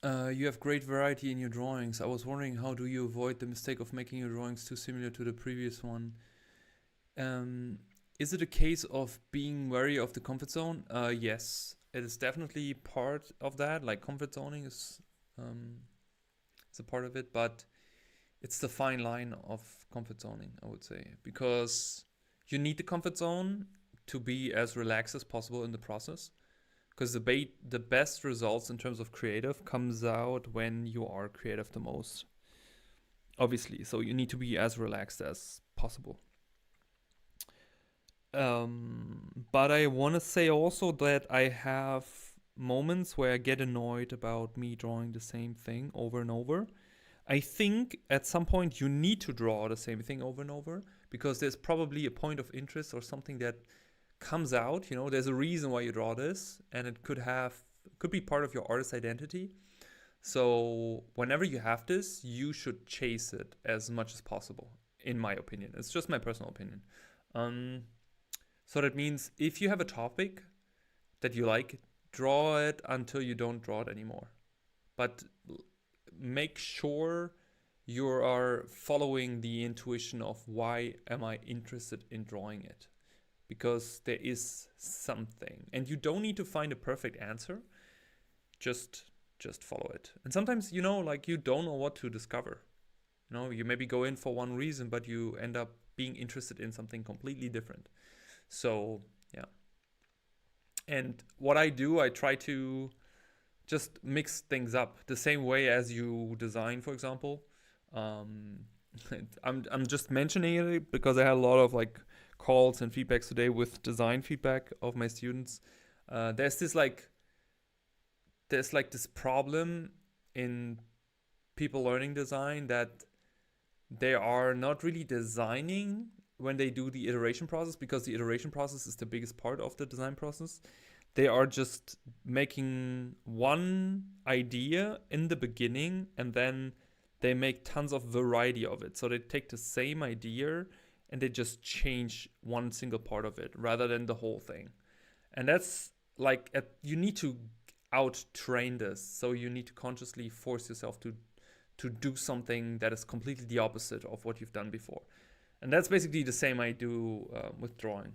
You have great variety in your drawings. I was wondering, how do you avoid the mistake of making your drawings too similar to the previous one? Um, is it a case of being wary of the comfort zone? Yes, it is definitely part of that. Like comfort zoning um, is a part of it, but it's the fine line of comfort zoning, I would say, because you need the comfort zone to be as relaxed as possible in the process. because the best results in terms of creative comes out when you are creative the most, obviously. So you need to be as relaxed as possible. But I want to say also that I have moments where I get annoyed about me drawing the same thing over and over. I think at some point you need to draw the same thing over and over, because there's probably a point of interest or something that comes out. You know, there's a reason why you draw this, and it could be part of your artist identity. So whenever you have this, you should chase it as much as possible, in my opinion. It's just my personal opinion. So that means if you have a topic that you like, draw it until you don't draw it anymore. But make sure you are following the intuition of why am I interested in drawing it. Because there is something. And you don't need to find a perfect answer. Just follow it. And sometimes, you know, like you don't know what to discover. You know, you maybe go in for one reason, but you end up being interested in something completely different. So, yeah. And what I do, I try to just mix things up the same way as you design, for example. I'm just mentioning it because I had a lot of like calls and feedbacks today with design feedback of my students. There's this problem in people learning design, that they are not really designing when they do the iteration process, because the iteration process is the biggest part of the design process. They are just making one idea in the beginning, and then they make tons of variety of it. So they take the same idea and they just change one single part of it rather than the whole thing. And that's like, you need to out train this. So you need to consciously force yourself to do something that is completely the opposite of what you've done before. And that's basically the same I do with drawing.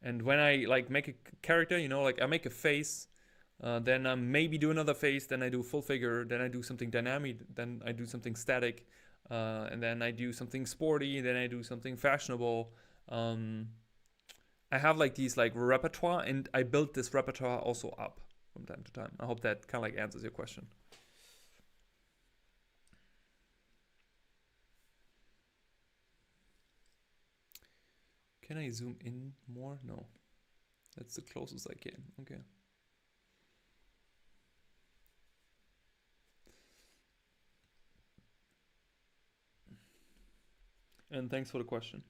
And when I like make a character, you know, like I make a face, then I maybe do another face, then I do full figure, then I do something dynamic, then I do something static, and then I do something sporty, then I do something fashionable. I have like these like repertoire, and I build this repertoire also up from time to time. I hope that kind of like answers your question. Can I zoom in more? No. That's the closest I can. Okay. And thanks for the question.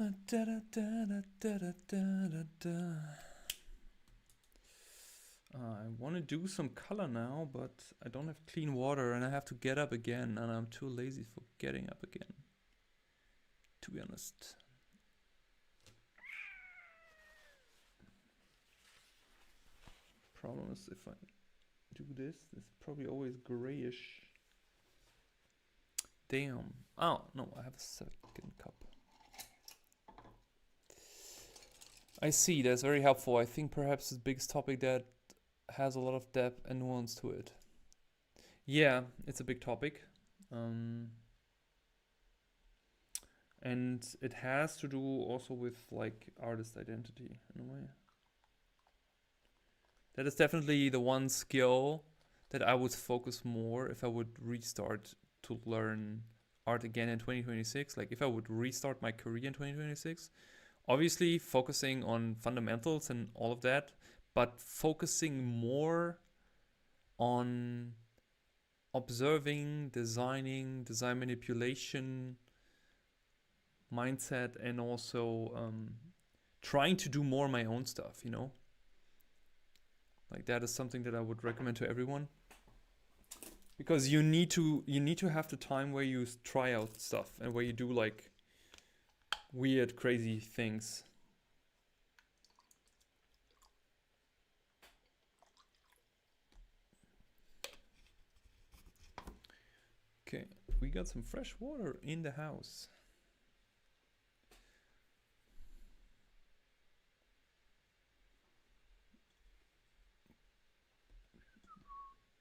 I want to do some color now, but I don't have clean water and I have to get up again, and I'm too lazy for getting up again, to be honest. Problem is, if I do this, it's probably always grayish. Damn. Oh, no, I have a second cup. I see, that's very helpful. I think perhaps the biggest topic that has a lot of depth and nuance to it. Yeah, it's a big topic. And it has to do also with like artist identity in a way. That is definitely the one skill that I would focus more if I would restart to learn art again in 2026. Like if I would restart my career in 2026, obviously focusing on fundamentals and all of that, but focusing more on observing, designing, design manipulation, mindset, and also trying to do more of my own stuff, you know? Like that is something that I would recommend to everyone. Because you need to have the time where you try out stuff and where you do like weird, crazy things. Okay, we got some fresh water in the house.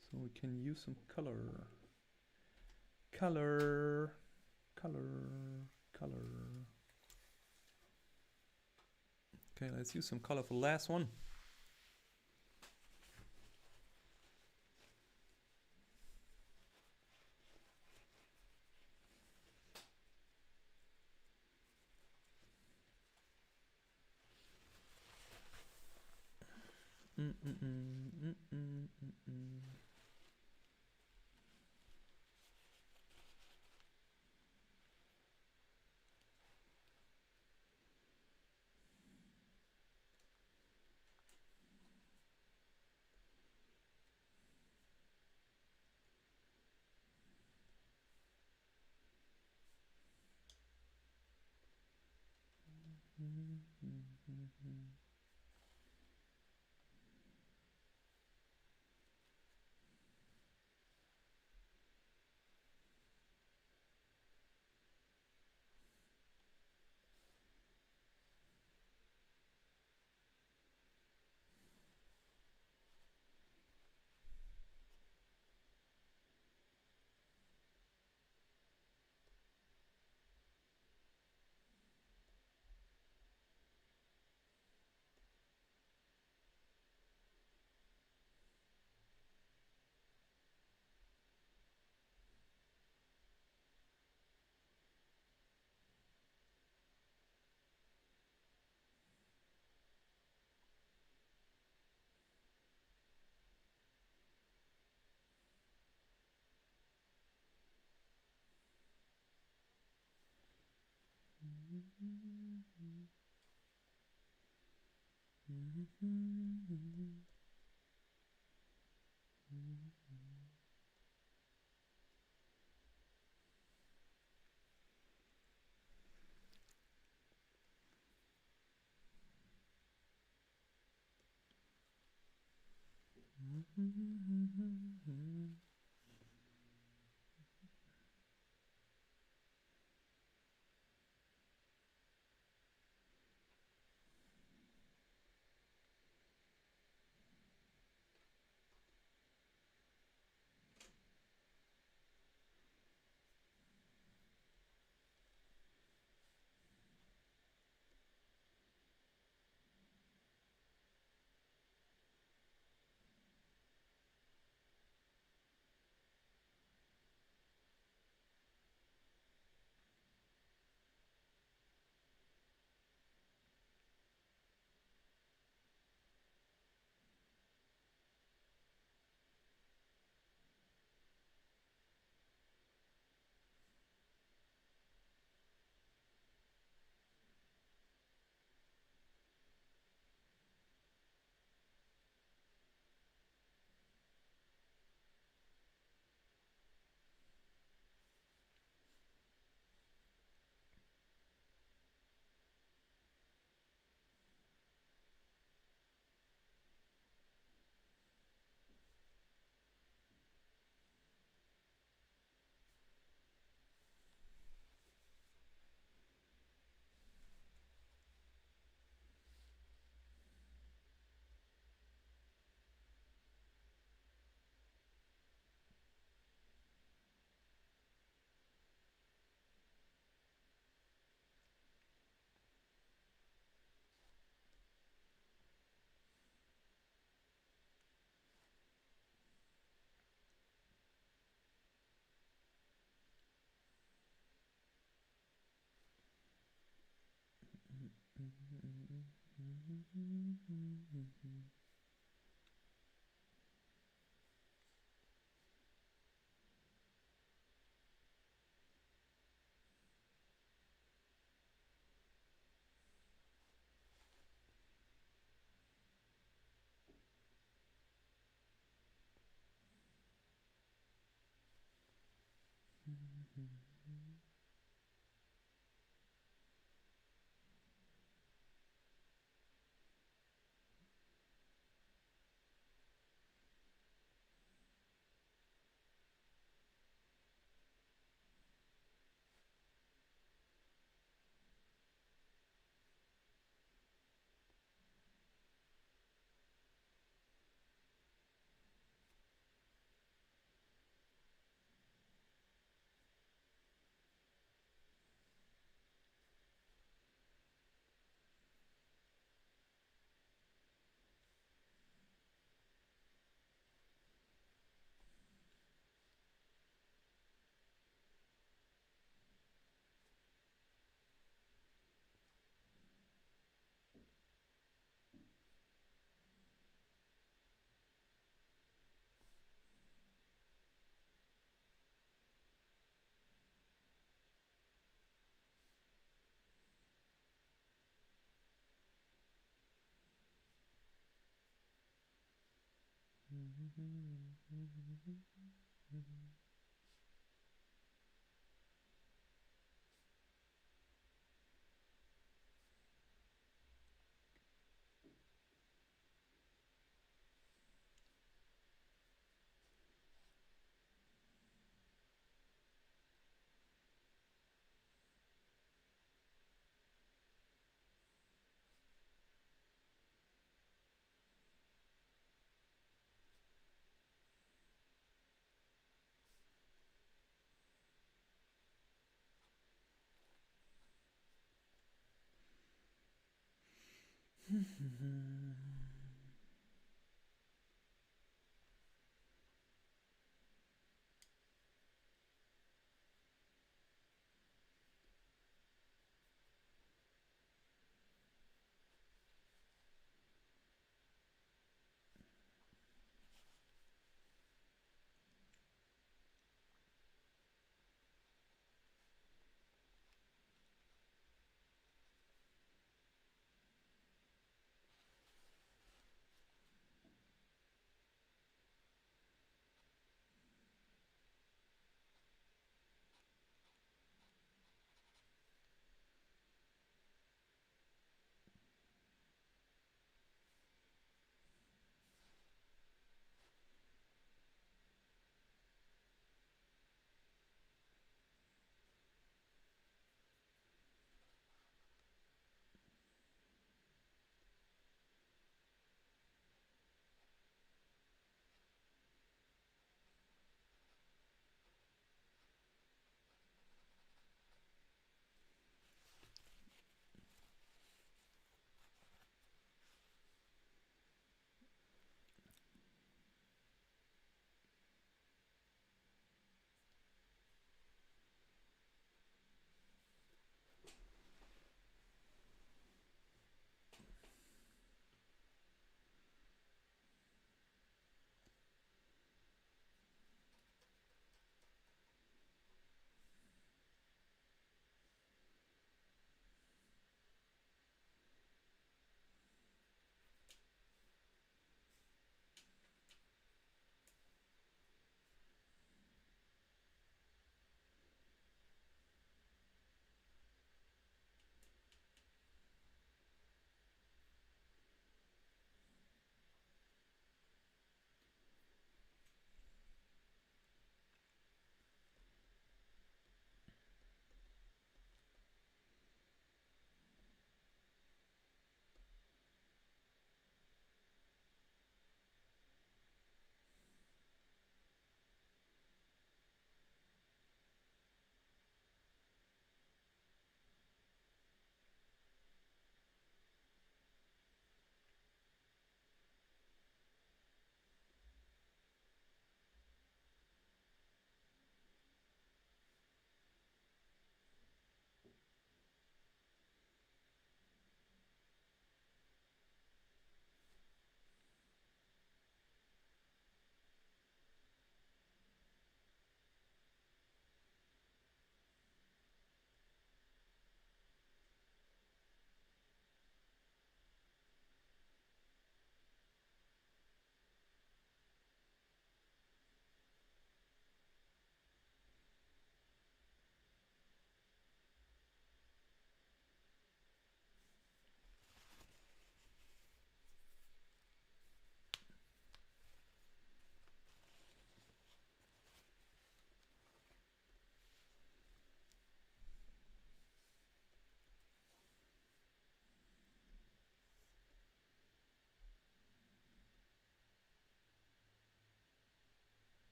So we can use some color. Color. Okay, let's use some color for the last one.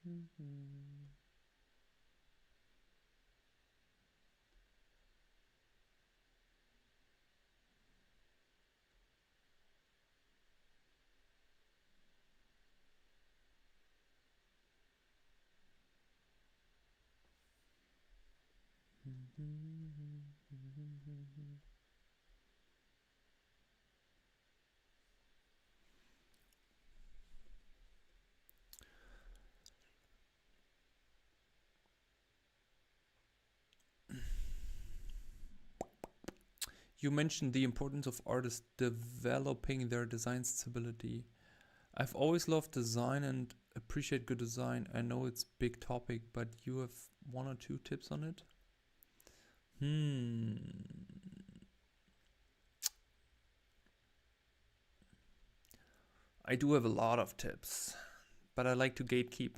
You mentioned the importance of artists developing their design stability. I've always loved design and appreciate good design. I know it's big topic, but you have one or two tips on it? I do have a lot of tips, but I like to gatekeep.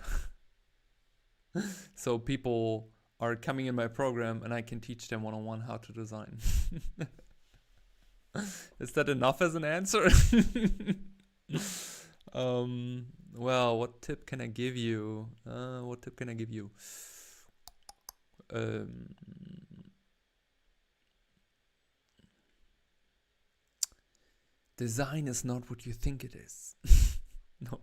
So people are coming in my program and I can teach them one-on-one how to design. Is that enough as an answer? Well, what tip can I give you? Design is not what you think it is. No.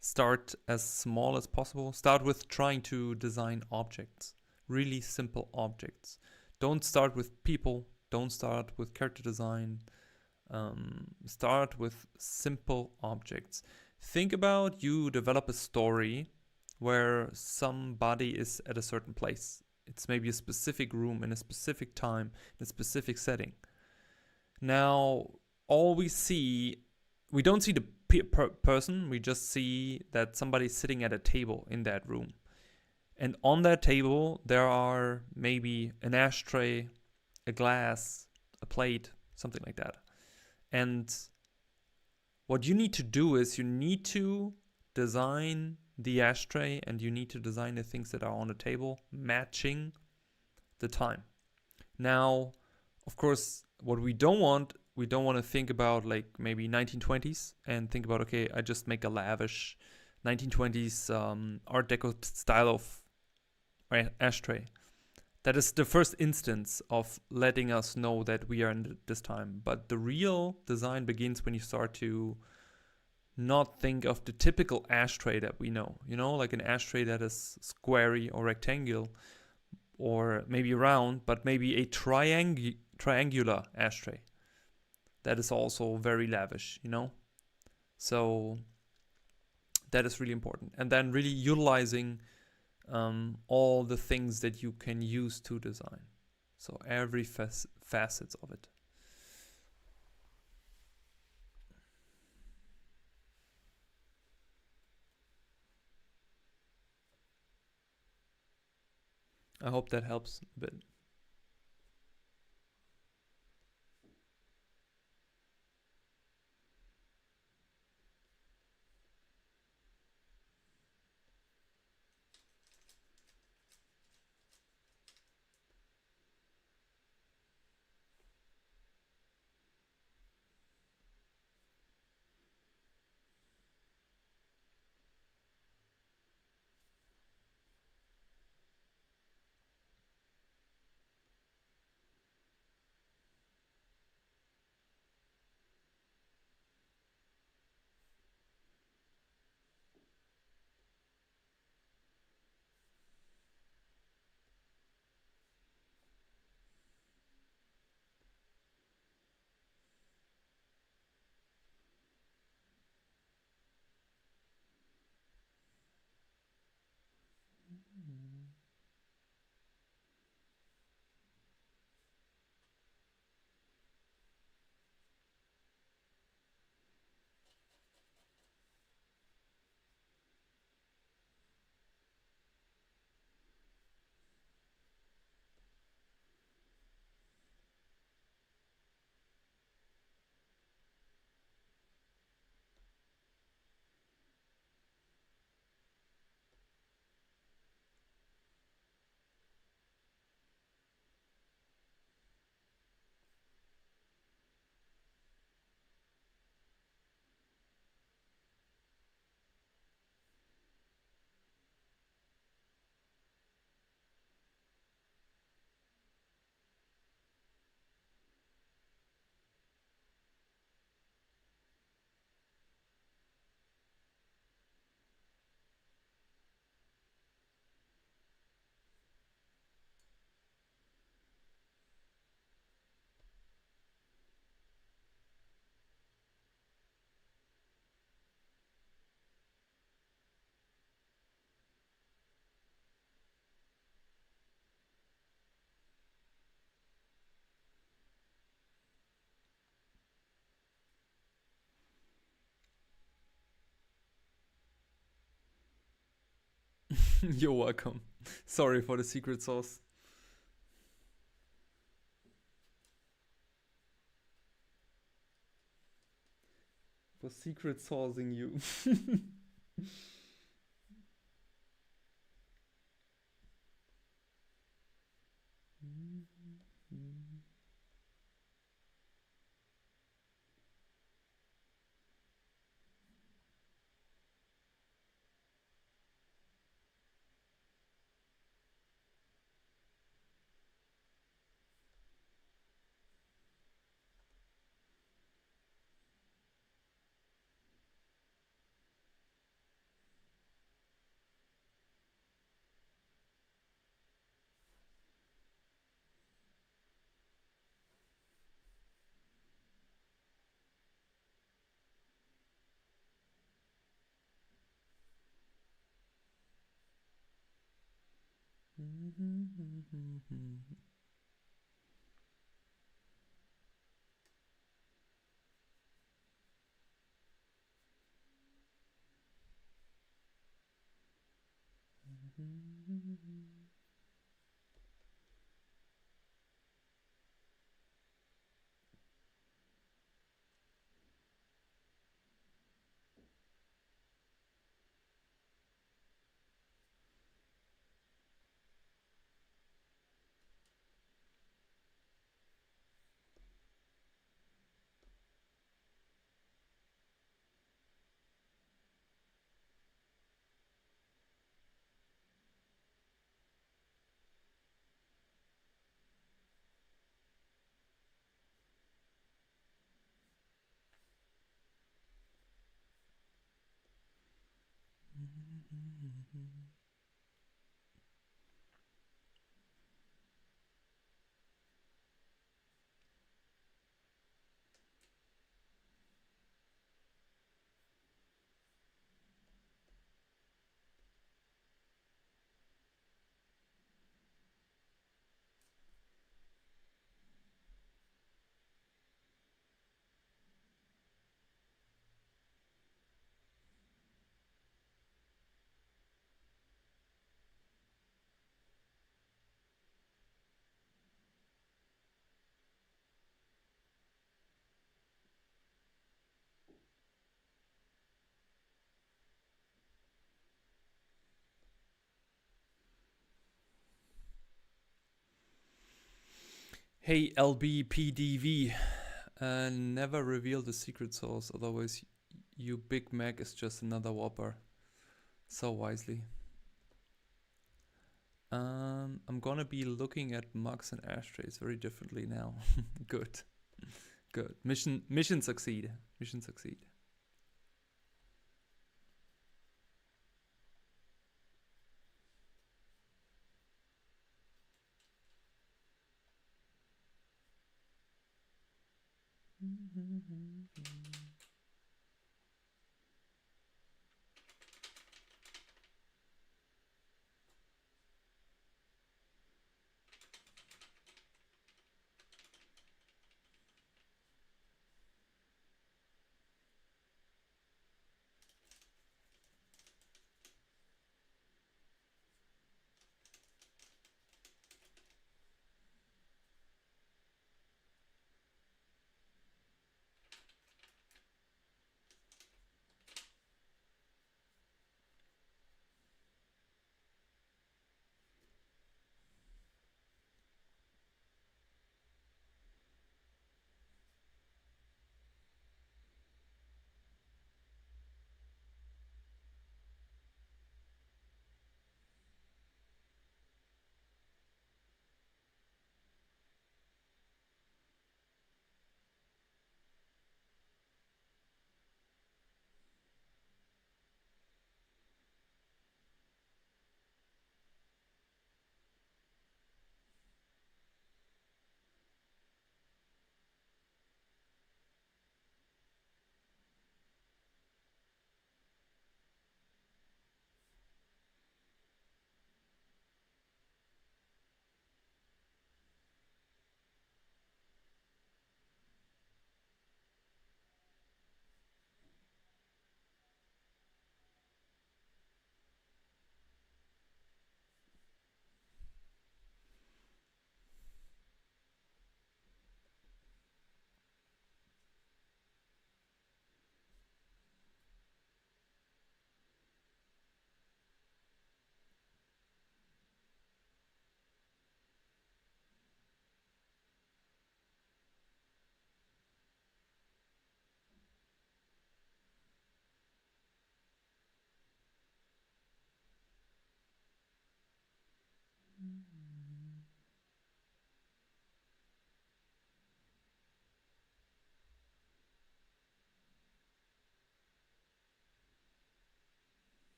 Start as small as possible. Start with trying to design objects, really simple objects. Don't start with people. Don't start with character design. Start with simple objects. Think about you develop a story where somebody is at a certain place. It's maybe a specific room in a specific time, in a specific setting. Now, all we don't see the person, we just see that somebody's sitting at a table in that room. And on that table, there are maybe an ashtray, a glass, a plate, something like that. And what you need to do is you need to design the ashtray and you need to design the things that are on the table matching the time. Now, of course, what we don't want to think about like maybe 1920s and think about, okay, I just make a lavish 1920s Art Deco style of ashtray. That is the first instance of letting us know that we are in this time. But the real design begins when you start to not think of the typical ashtray that we know. You know, like an ashtray that is squarey or rectangular or maybe round, but maybe a triangular ashtray. That is also very lavish, you know? So that is really important. And then really utilizing all the things that you can use to design. So every facets of it. I hope that helps a bit. You're welcome. Sorry for the secret sauce. For secret saucing you. Hey LBPDV, never reveal the secret sauce, otherwise you Big Mac is just another Whopper. So wisely. I'm gonna be looking at mugs and ashtrays very differently now. Good. Good. Mission succeed. Mission succeed.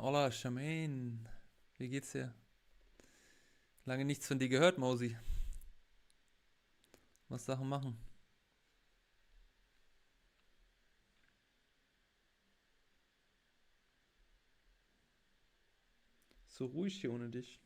Hola, Charmaine. Wie geht's dir? Lange nichts von dir gehört, Mausi. Was Sachen machen? So ruhig hier ohne dich.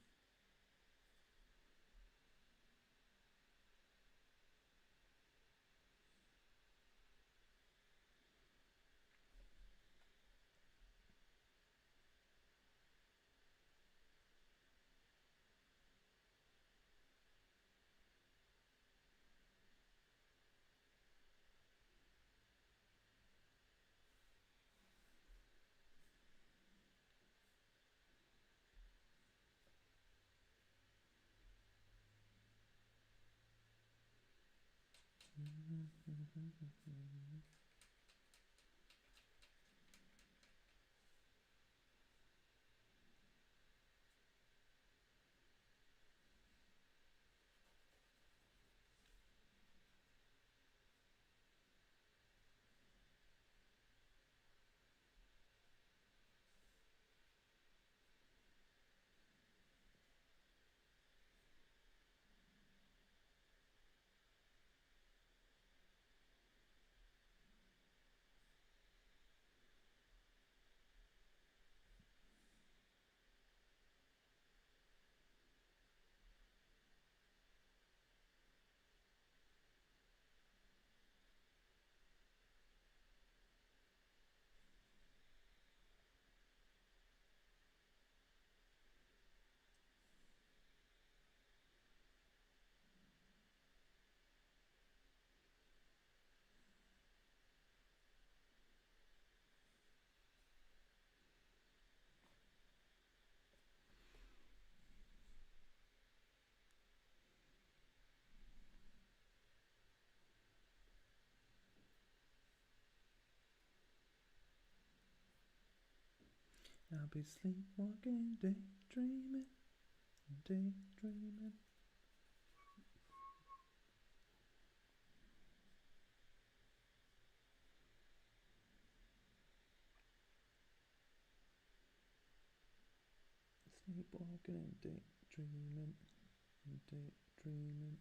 I'll be sleepwalking, daydreaming, daydreaming. Sleepwalking, daydreaming, daydreaming.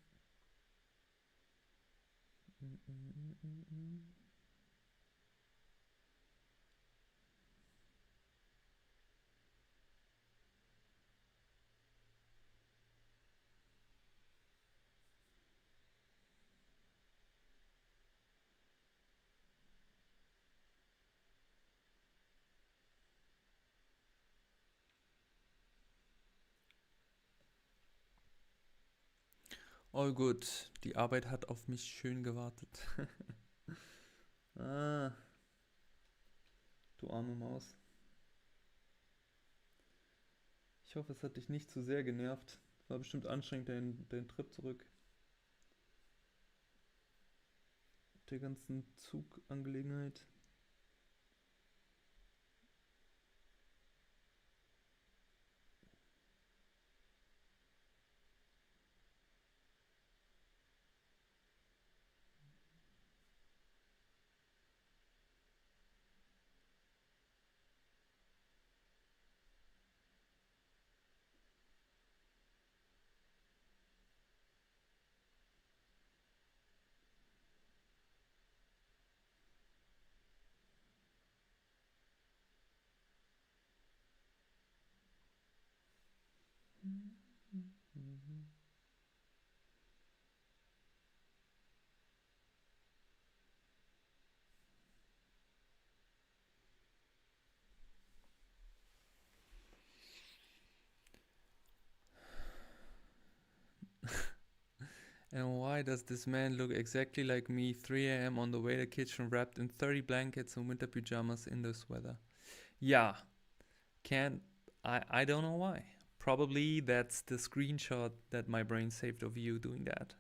Mm-mm-mm-mm-mm. All good. Die Arbeit hat auf mich schön gewartet. Ah, du arme Maus. Ich hoffe, es hat dich nicht zu sehr genervt. War bestimmt anstrengend, dein Trip zurück. Der ganzen Zugangelegenheit. And why does this man look exactly like me? 3 a.m. on the way to the kitchen, wrapped in 30 blankets and winter pajamas in this weather. Yeah, can't. I don't know why. Probably that's the screenshot that my brain saved of you doing that.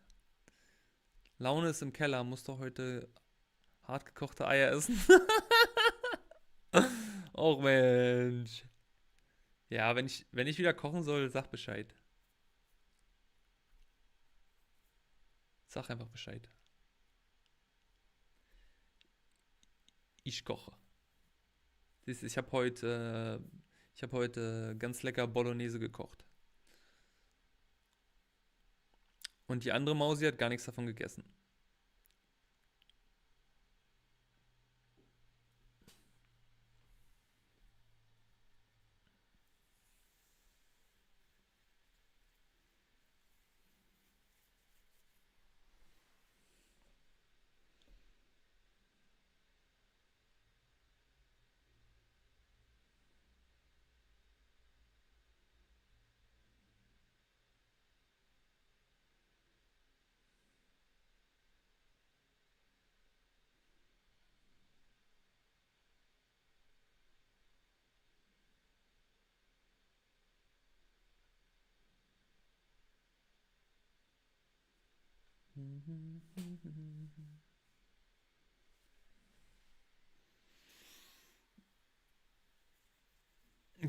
Laune ist im Keller, musst du heute hart gekochte Eier essen? Och Mensch. Ja, wenn ich wieder kochen soll, sag Bescheid. Sag einfach Bescheid. Ich koche. Siehst, ich habe heute Ich habe heute ganz lecker Bolognese gekocht. Und die andere Mausi hat gar nichts davon gegessen.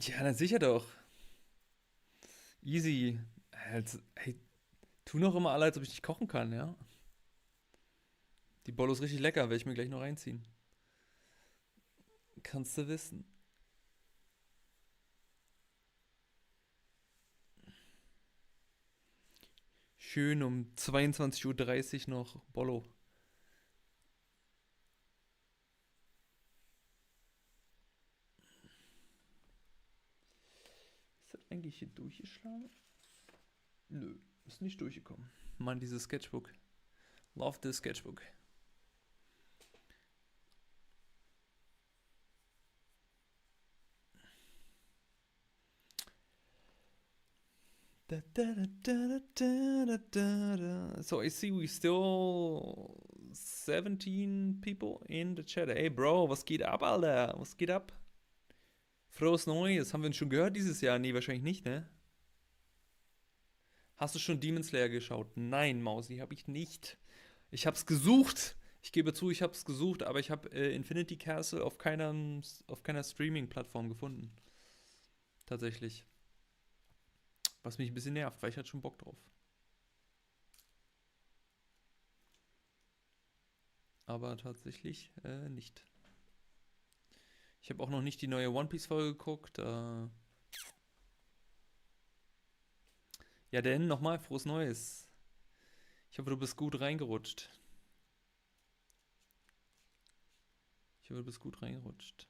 Ja, na sicher doch. Easy. Also, hey, tu noch immer alle, als ob ich nicht kochen kann, ja? Die Bollo ist richtig lecker, werde ich mir gleich noch reinziehen. Kannst du wissen. Schön um 22:30 Uhr noch Bollo. Ist das eigentlich hier durchgeschlagen? Nö, ist nicht durchgekommen. Mann, dieses Sketchbook. Love this Sketchbook. So I see we still 17 people in the chat. Ey Bro, was geht ab, Alter? Was geht ab? Frohes Neues. Haben wir uns schon gehört dieses Jahr? Nee, wahrscheinlich nicht, ne? Hast du schon Demon Slayer geschaut? Nein, Mausi, habe ich nicht. Ich hab's gesucht. Ich gebe zu, ich hab's gesucht, aber ich habe Infinity Castle auf keiner Streaming-Plattform gefunden. Tatsächlich. Was mich ein bisschen nervt, weil ich hatte schon Bock drauf. Aber tatsächlich nicht. Ich habe auch noch nicht die neue One Piece-Folge geguckt. Ja, denn nochmal frohes Neues. Ich hoffe, du bist gut reingerutscht. Ich hoffe, du bist gut reingerutscht.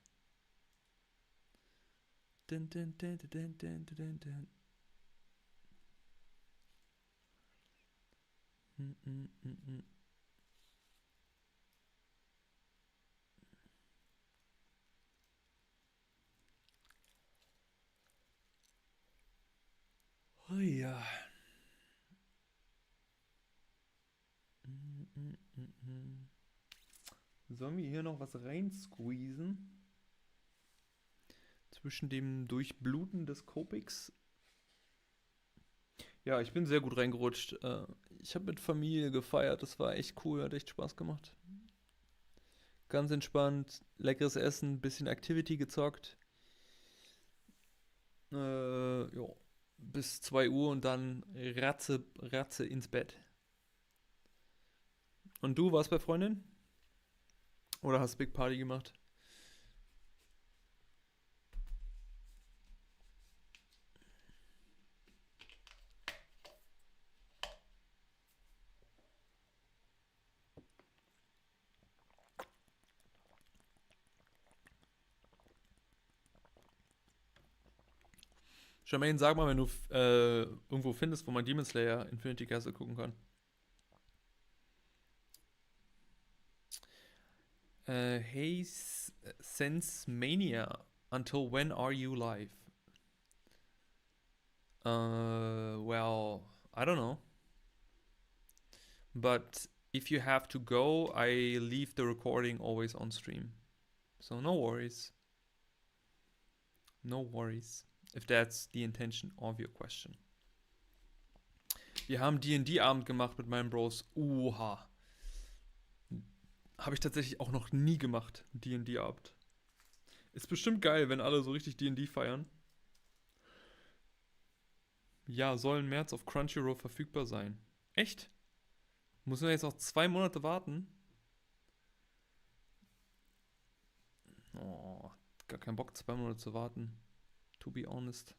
Dun, dun, dun, dun, dun, dun, dun. Mm, mm, mm, mm. Oh ja. Mm, mm, mm, mm. Sollen wir hier noch was reinsqueezen? Zwischen dem Durchbluten des Copics. Ja, ich bin sehr gut reingerutscht. Ich habe mit Familie gefeiert. Das war echt cool, hat echt Spaß gemacht. Ganz entspannt, leckeres Essen, bisschen Activity gezockt. Ja, bis 2 Uhr und dann Ratze ins Bett. Und du warst bei Freundin? Oder hast Big Party gemacht? Jermaine, sag mal, wenn du irgendwo findest, wo man Demon Slayer Infinity Castle gucken kann. Hey, Sense Mania. Until when are you live? Well, I don't know. But if you have to go, I leave the recording always on stream. So no worries. No worries. If that's the intention of your question. Wir haben D&D-Abend gemacht mit meinen Bros. Oha. Habe ich tatsächlich auch noch nie gemacht. D&D-Abend. Ist bestimmt geil, wenn alle so richtig D&D feiern. Ja, soll im März auf Crunchyroll verfügbar sein. Echt? Muss man jetzt noch 2 Monate warten? Oh, gar keinen Bock, 2 Monate zu warten. to be honest.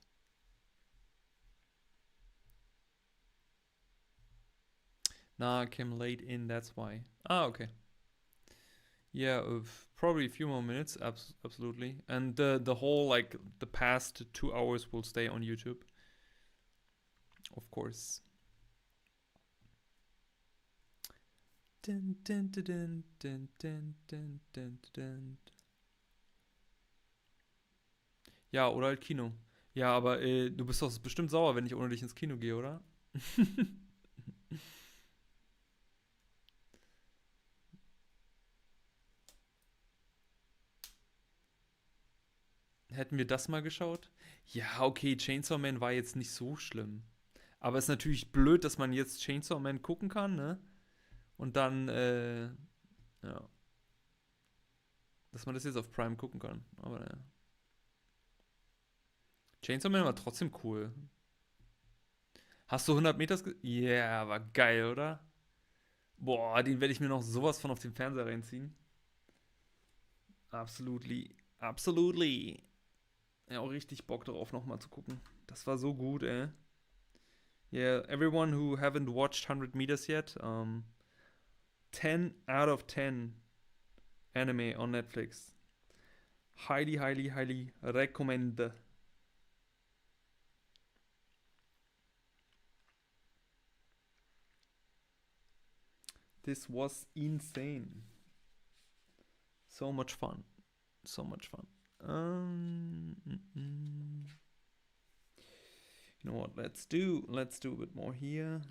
Nah, I came late in, that's why. Ah, okay. Yeah, probably a few more minutes, absolutely. And the whole, like, the past 2 hours will stay on YouTube. Of course. Dun, dun, dun, dun, dun, dun, dun, dun, dun. Ja, oder halt Kino. Ja, aber du bist doch bestimmt sauer, wenn ich ohne dich ins Kino gehe, oder? Hätten wir das mal geschaut? Ja, okay, Chainsaw Man war jetzt nicht so schlimm. Aber es ist natürlich blöd, dass man jetzt Chainsaw Man gucken kann, ne? Und dann, ja. Dass man das jetzt auf Prime gucken kann. Aber naja. Chainsaw Man war trotzdem cool. Hast du 100 Meters? Ja, yeah, war geil, oder? Boah, den werde ich mir noch sowas von auf den Fernseher reinziehen. Absolutely. Absolutely. Ja, auch richtig Bock darauf, nochmal zu gucken. Das war so gut, ey. Yeah, everyone who haven't watched 100 Meters yet, 10 out of 10 anime on Netflix. Highly, highly, highly recommend. This was insane. So much fun. So much fun. You know what? Let's do a bit more here.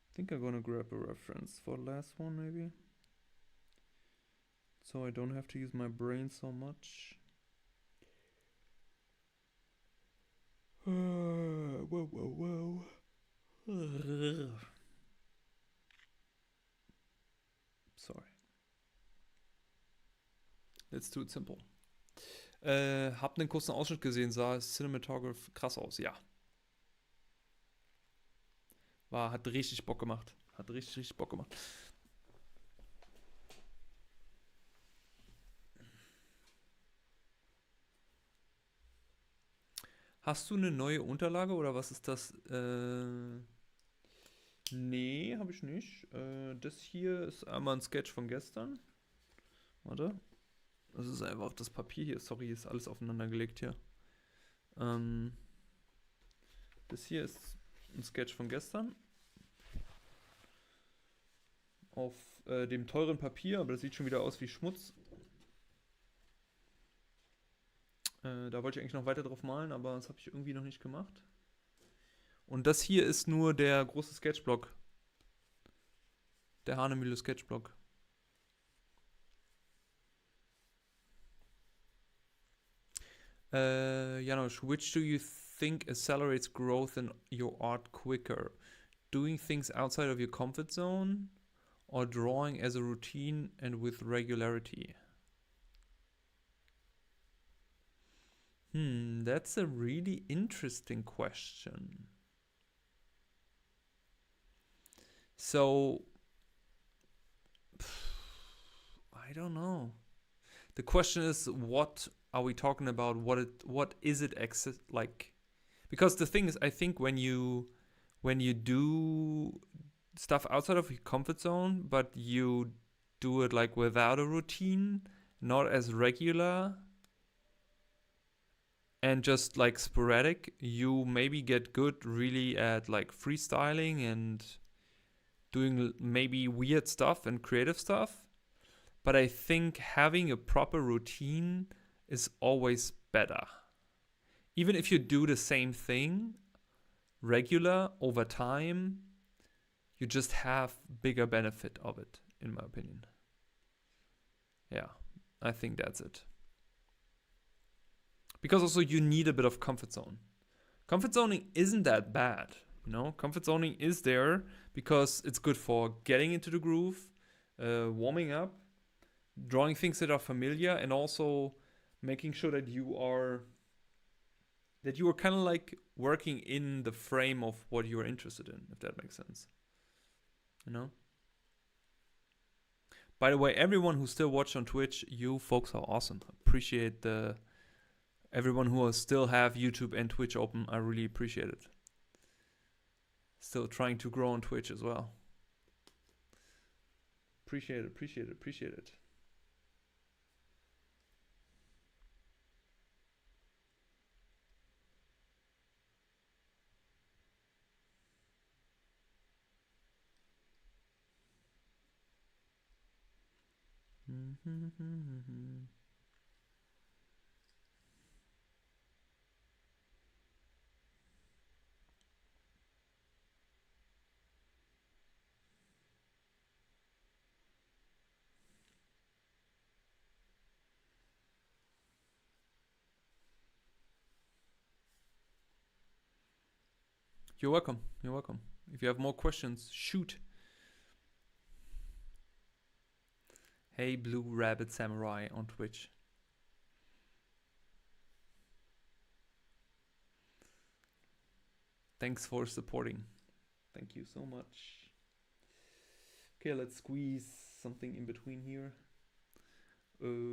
I think I'm gonna grab a reference for the last one, maybe. So I don't have to use my brain so much. Whoa, whoa, whoa. Sorry. Let's do it simple. Hab einen kurzen Ausschnitt gesehen, sah Cinematograph krass aus, ja. Hat richtig Bock gemacht. Hat richtig Bock gemacht. Hast du eine neue Unterlage oder was ist das? Nee, habe ich nicht. Das hier ist einmal ein Sketch von gestern. Warte. Das ist einfach das Papier hier. Sorry, ist alles aufeinander gelegt hier. Das hier ist ein Sketch von gestern. Auf dem teuren Papier, aber das sieht schon wieder aus wie Schmutz. Da wollte ich eigentlich noch weiter drauf malen, aber das habe ich irgendwie noch nicht gemacht. Und das hier ist nur der große Sketchblock. Der Hanemühle Sketchblock. Janosch, which do you think accelerates growth in your art quicker? Doing things outside of your comfort zone or drawing as a routine and with regularity? That's a really interesting question. So, I don't know. The question is, what are we talking about? What is it like? Because the thing is, I think when you do stuff outside of your comfort zone, but you do it like without a routine, not as regular, and just like sporadic, you maybe get good really at like freestyling and doing maybe weird stuff and creative stuff. But I think having a proper routine is always better. Even if you do the same thing regular over time, you just have bigger benefit of it, in my opinion. Yeah, I think that's it. Because also you need a bit of comfort zone. Comfort zoning isn't that bad, you know? Comfort zoning is there because it's good for getting into the groove, warming up, drawing things that are familiar, and also making sure that you are kind of like working in the frame of what you're interested in, if that makes sense. You know? By the way, everyone who still watch on Twitch, you folks are awesome. Appreciate the everyone who will still have YouTube and Twitch open. I really appreciate it. Still trying to grow on Twitch as well. Appreciate it, appreciate it, appreciate it. You're welcome. You're welcome. If you have more questions, shoot. Hey, Blue Rabbit Samurai on Twitch. Thanks for supporting. Thank you so much. Okay, let's squeeze something in between here. Okay.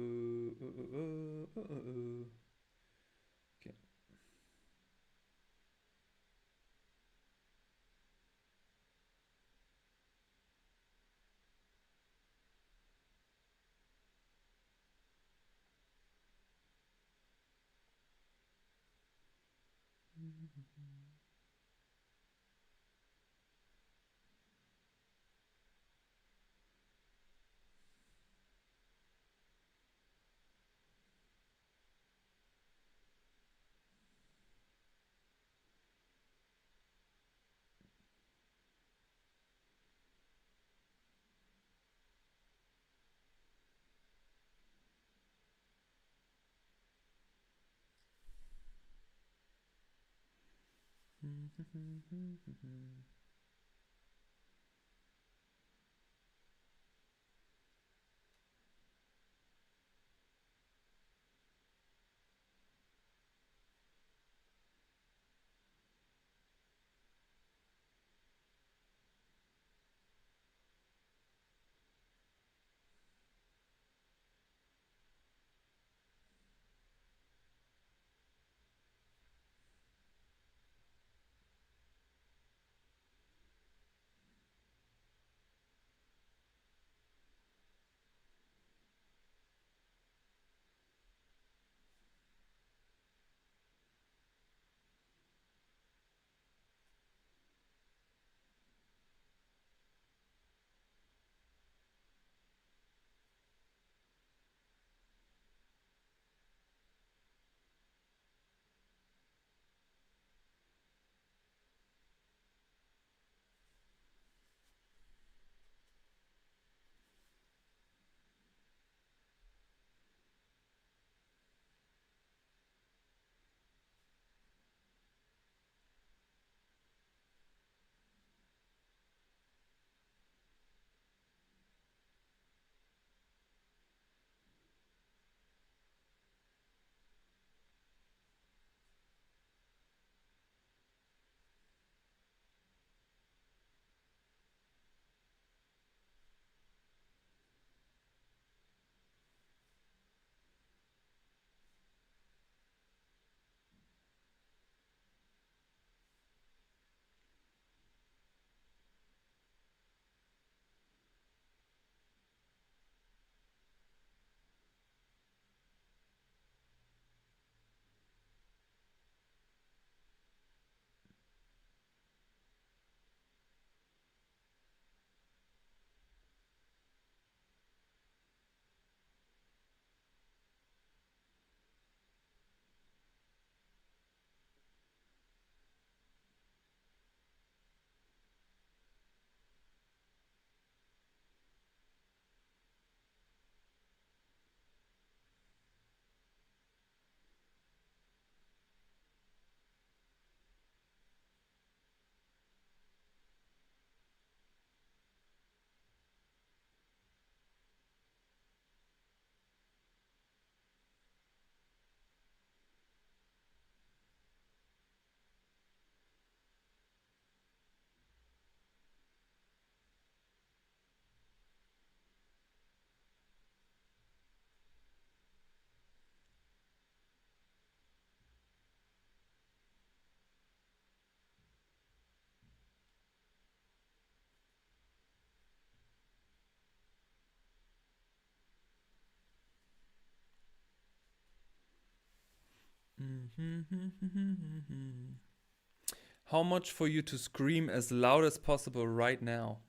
How much for you to scream as loud as possible right now?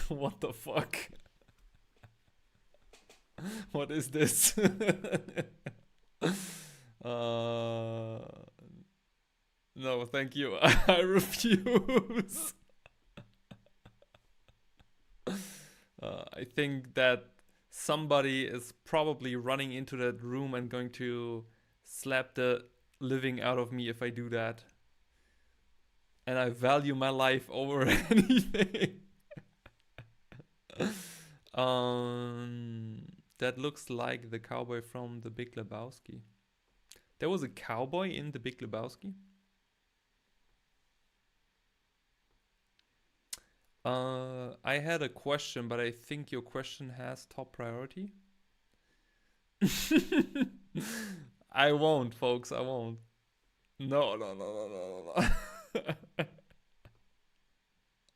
What the fuck? What is this? No, thank you. I refuse. I think that somebody is probably running into that room and going to slap the living out of me if I do that. And I value my life over anything. That looks like the cowboy from The Big Lebowski. There was a cowboy in The Big Lebowski? I had a question, but I think your question has top priority. I won't, folks. I won't. No, no, no, no, no,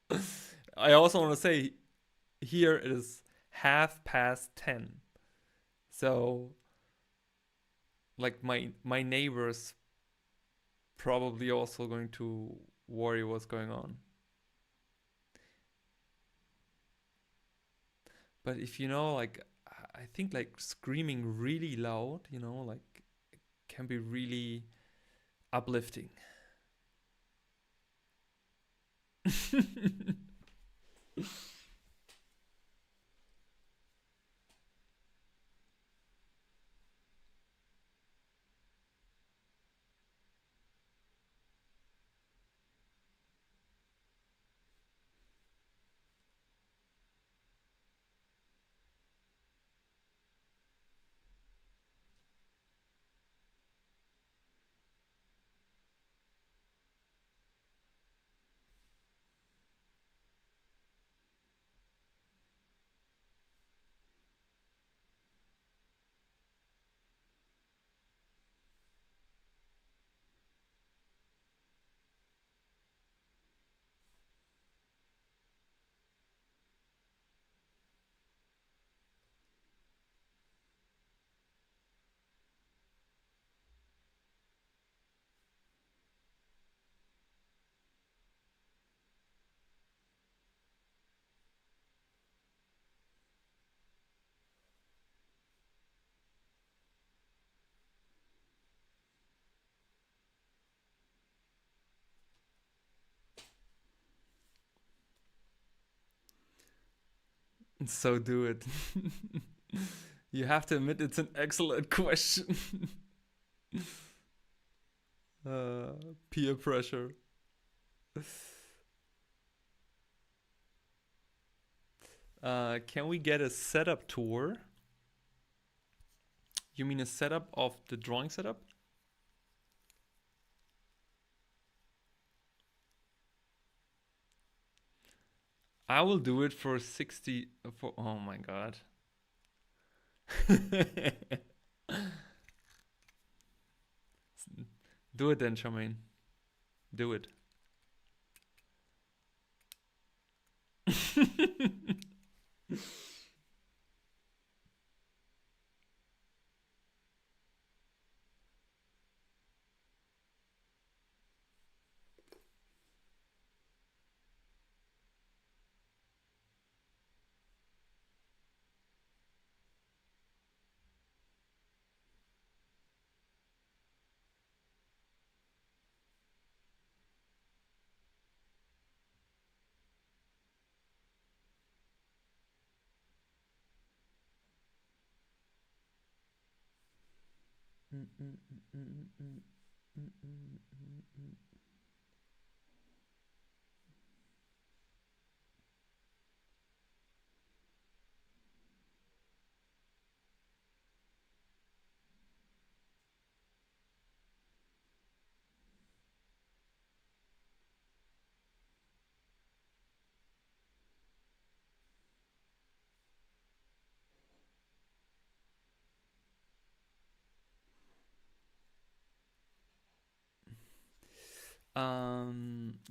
no. I also want to say here it is 10:30. So like my neighbors probably also going to worry what's going on. But if you know, like, I think like screaming really loud, you know, like can be really uplifting. So do it. You have to admit it's an excellent question. Peer pressure. Can we get a setup tour? You mean a setup of the drawing setup? I will do it for 60 for oh my god. Do it then, Charmaine. Do it.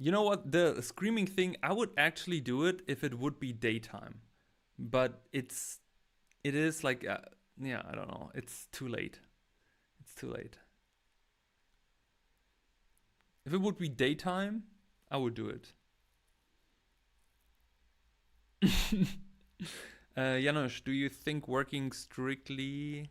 You know what? The screaming thing, I would actually do it if it would be daytime, but it is like, yeah, I don't know. It's too late. It's too late. If it would be daytime, I would do it. Janusz, do you think working strictly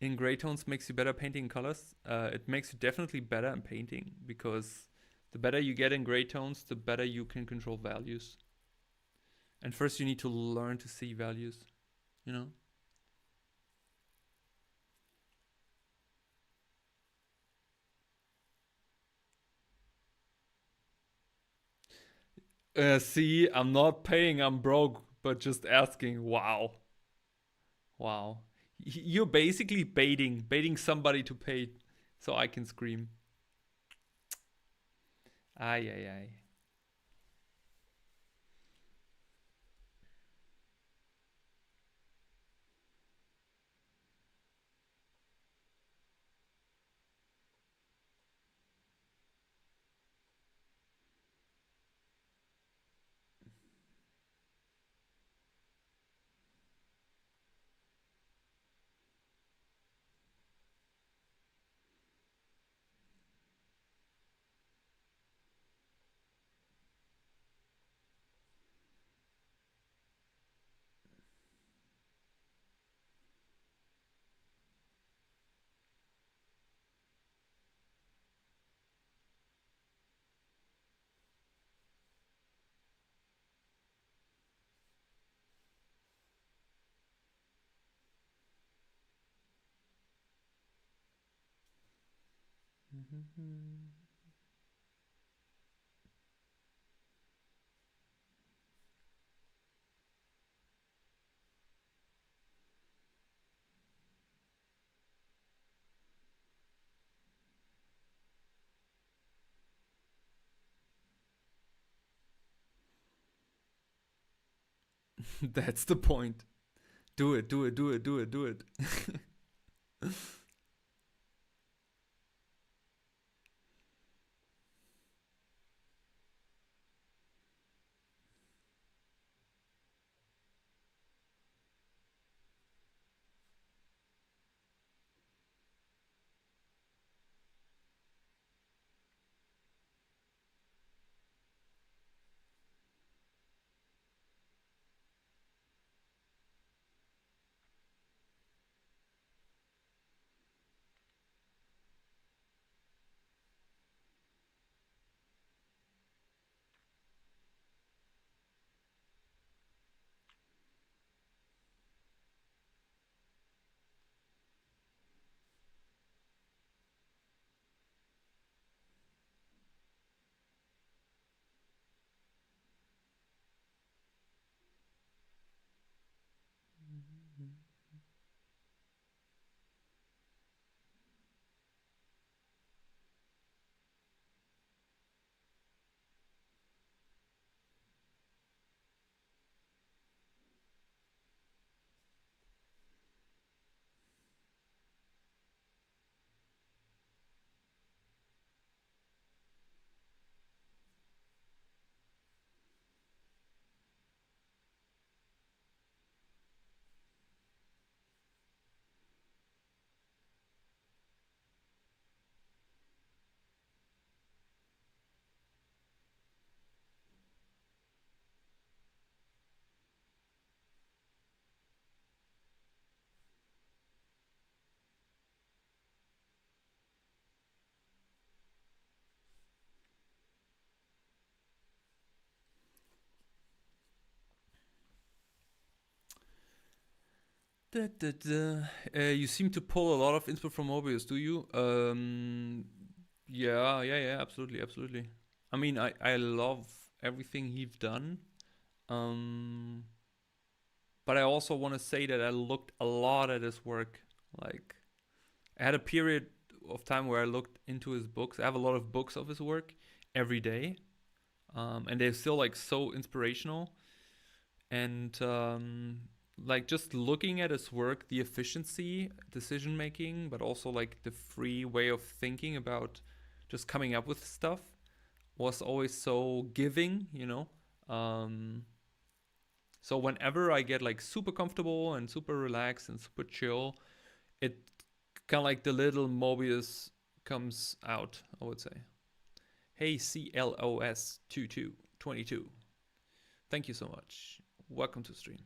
in gray tones makes you better painting colors? It makes you definitely better in painting, because the better you get in gray tones, the better you can control values. And first you need to learn to see values, you know? See, I'm not paying, I'm broke, but just asking. Wow. Wow. You're basically baiting somebody to pay so I can scream. Ay, ay, ay. That's the point. Do it, do it, do it, do it, do it. Da, da, da. You seem to pull a lot of inspo from Mobius, do you? Yeah, yeah, yeah, absolutely, absolutely. I mean, I love everything he's done. Um, but I also want to say that I looked a lot at his work. Like, I had a period of time where I looked into his books. I have a lot of books of his work every day, and they're still like so inspirational. And like just looking at his work, the efficiency, decision making, but also like the free way of thinking about just coming up with stuff was always so giving, you know. Um, so whenever I get like super comfortable and super relaxed and super chill, it kind of like the little Mobius comes out, I would say. Hey, CLOS2222. Thank you so much. Welcome to stream.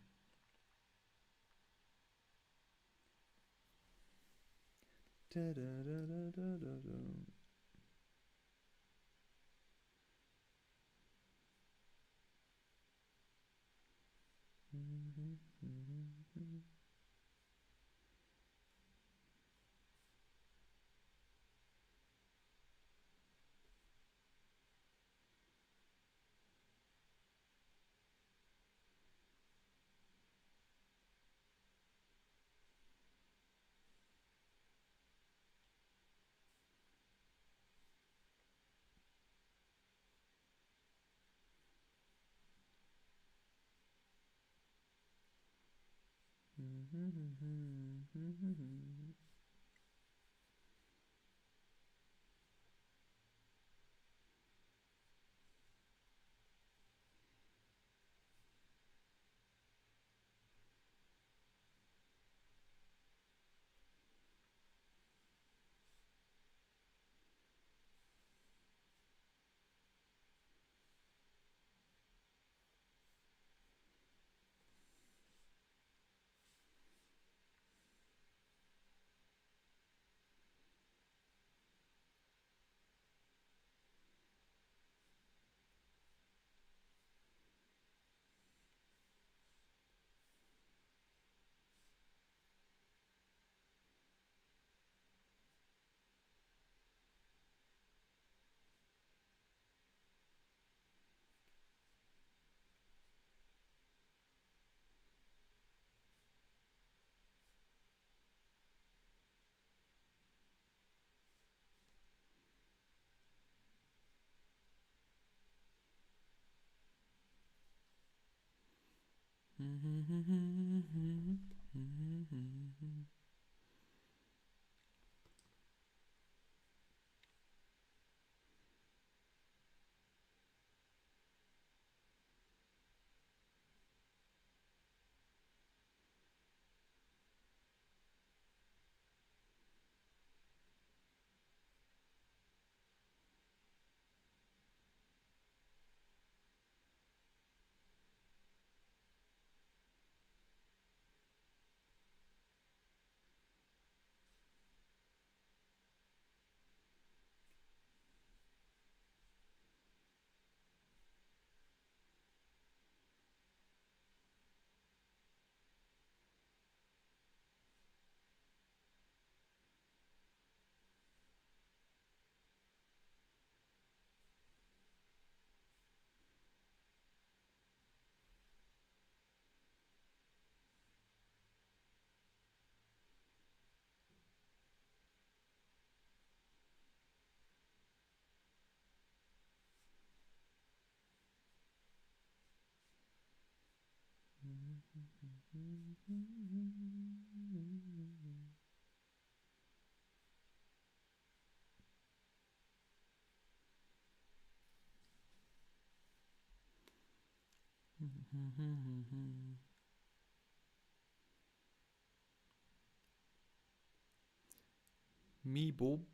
Me bo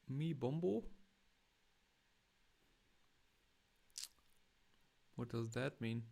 Me bombo? What does that mean?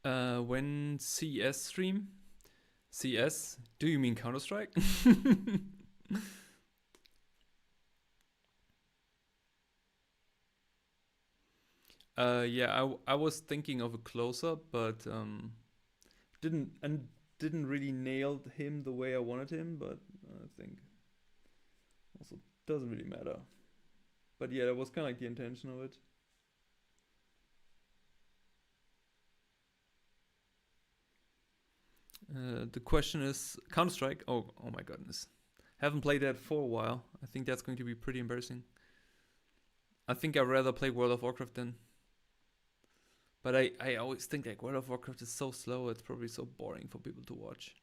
When CS stream? CS? Do you mean Counter Strike? Yeah, I was thinking of a close up, but didn't really nail him the way I wanted him. But I think also doesn't really matter. But yeah, that was kind of like the intention of it. The question is Counter Strike. Oh my goodness, haven't played that for a while. I think that's going to be pretty embarrassing. I think I'd rather play World of Warcraft then. But I always think like World of Warcraft is so slow. It's probably so boring for people to watch.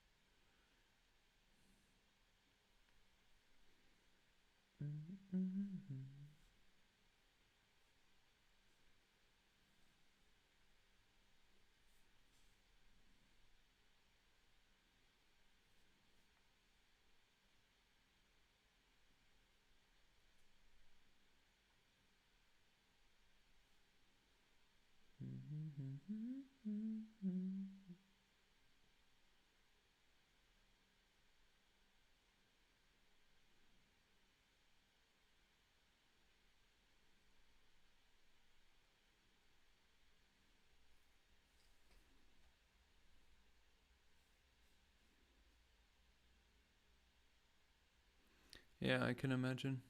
Yeah, I can imagine.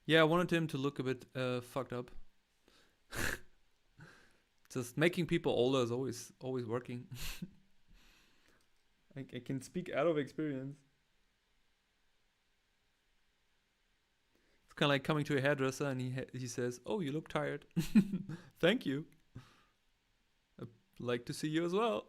Yeah, I wanted him to look a bit fucked up. Just making people older is always working. I can speak out of experience. It's kind of like coming to a hairdresser and he says, "Oh, you look tired." Thank you. I'd like to see you as well.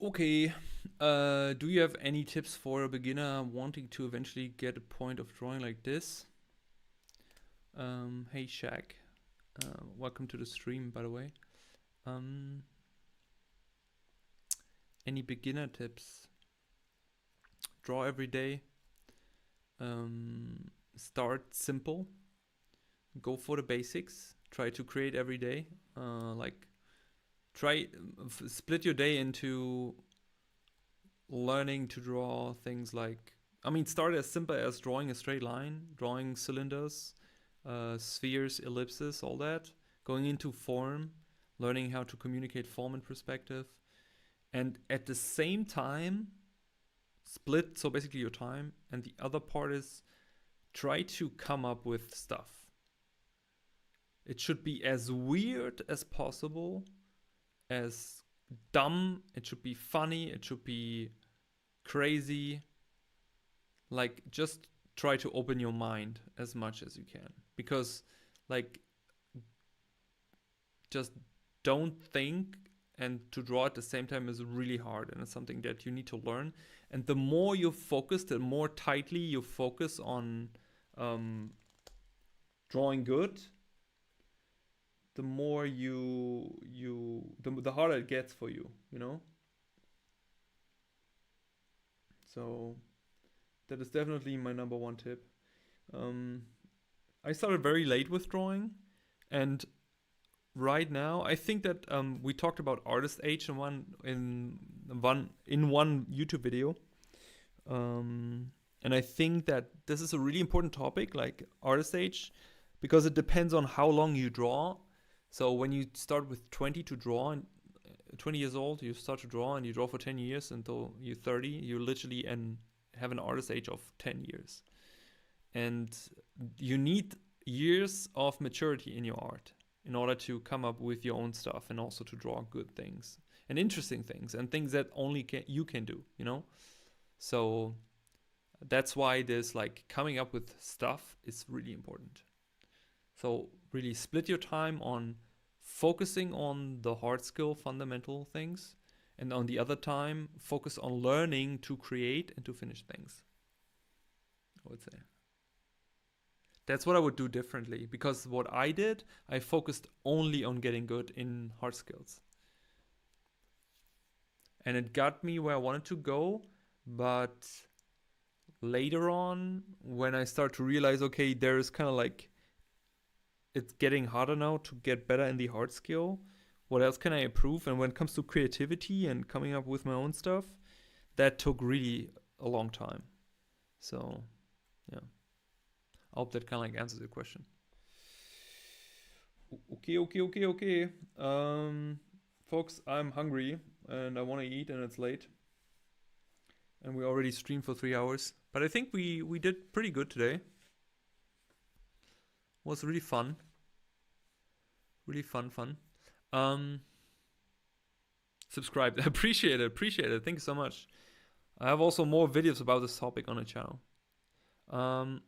Okay. Do you have any tips for a beginner wanting to eventually get a point of drawing like this? Hey Shaq, welcome to the stream, by the way. Um, any beginner tips? Draw every day. Start simple. Go for the basics. Try to create every day. Like, try split your day into learning to draw things like. I mean, start as simple as drawing a straight line, drawing cylinders, spheres, ellipses, all that. Going into form, learning how to communicate form and perspective, and at the same time split, so basically your time, and the other part is try to come up with stuff. It should be as weird as possible, as dumb, it should be funny, it should be crazy. Like, just try to open your mind as much as you can. Because, like, just don't think, and to draw at the same time is really hard, and it's something that you need to learn. And the more you focus, the more tightly you focus on drawing good, the more the harder it gets for you, you know? So that is definitely my number one tip. I started very late with drawing, and right now I think that we talked about artist age in one YouTube video, and I think that this is a really important topic, like artist age, because it depends on how long you draw. So when you start with 20 to draw, and 20 years old, you start to draw, and you draw for 10 years until you're 30, you literally have an artist age of 10 years. And you need years of maturity in your art in order to come up with your own stuff, and also to draw good things and interesting things and things that only you can do, you know? So that's why this, like, coming up with stuff is really important. So really split your time on focusing on the hard skill fundamental things, and on the other time focus on learning to create and to finish things, I would say. That's what I would do differently, because what I did, I focused only on getting good in hard skills, and it got me where I wanted to go. But later on, when I start to realize, okay, there's kind of like, it's getting harder now to get better in the hard skill, what else can I improve? And when it comes to creativity and coming up with my own stuff, that took really a long time. So yeah, I hope that kind of like answers your question. Okay. Folks, I'm hungry and I want to eat, and it's late, and we already streamed for 3 hours, but I think we did pretty good today. It was really fun. Really fun. Subscribe. Appreciate it. Thank you so much. I have also more videos about this topic on the channel.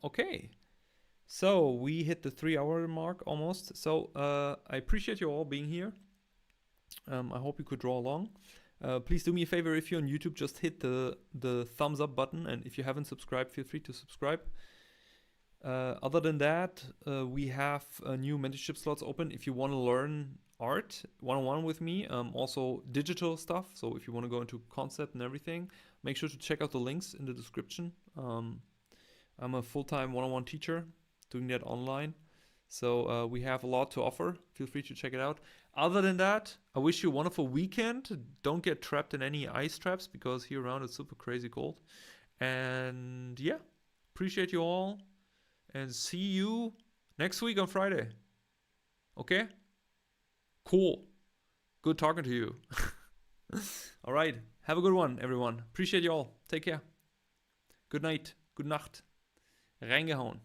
Okay. So we hit the 3 hour mark almost. So I appreciate you all being here. I hope you could draw along. Please do me a favor, if you're on YouTube, just hit the thumbs up button, and if you haven't subscribed, feel free to subscribe. Other than that, we have new mentorship slots open if you want to learn art one-on-one with me, also digital stuff. So if you want to go into concept and everything, make sure to check out the links in the description. I'm a full-time one-on-one teacher doing that online, so we have a lot to offer. Feel free to check it out. Other than that, I wish you a wonderful weekend. Don't get trapped in any ice traps, because here around it's super crazy cold. And yeah, appreciate you all, and see you next week on Friday. Okay? Cool. Good talking to you. All right. Have a good one, everyone. Appreciate you all. Take care. Good night. Good Nacht. Reingehauen.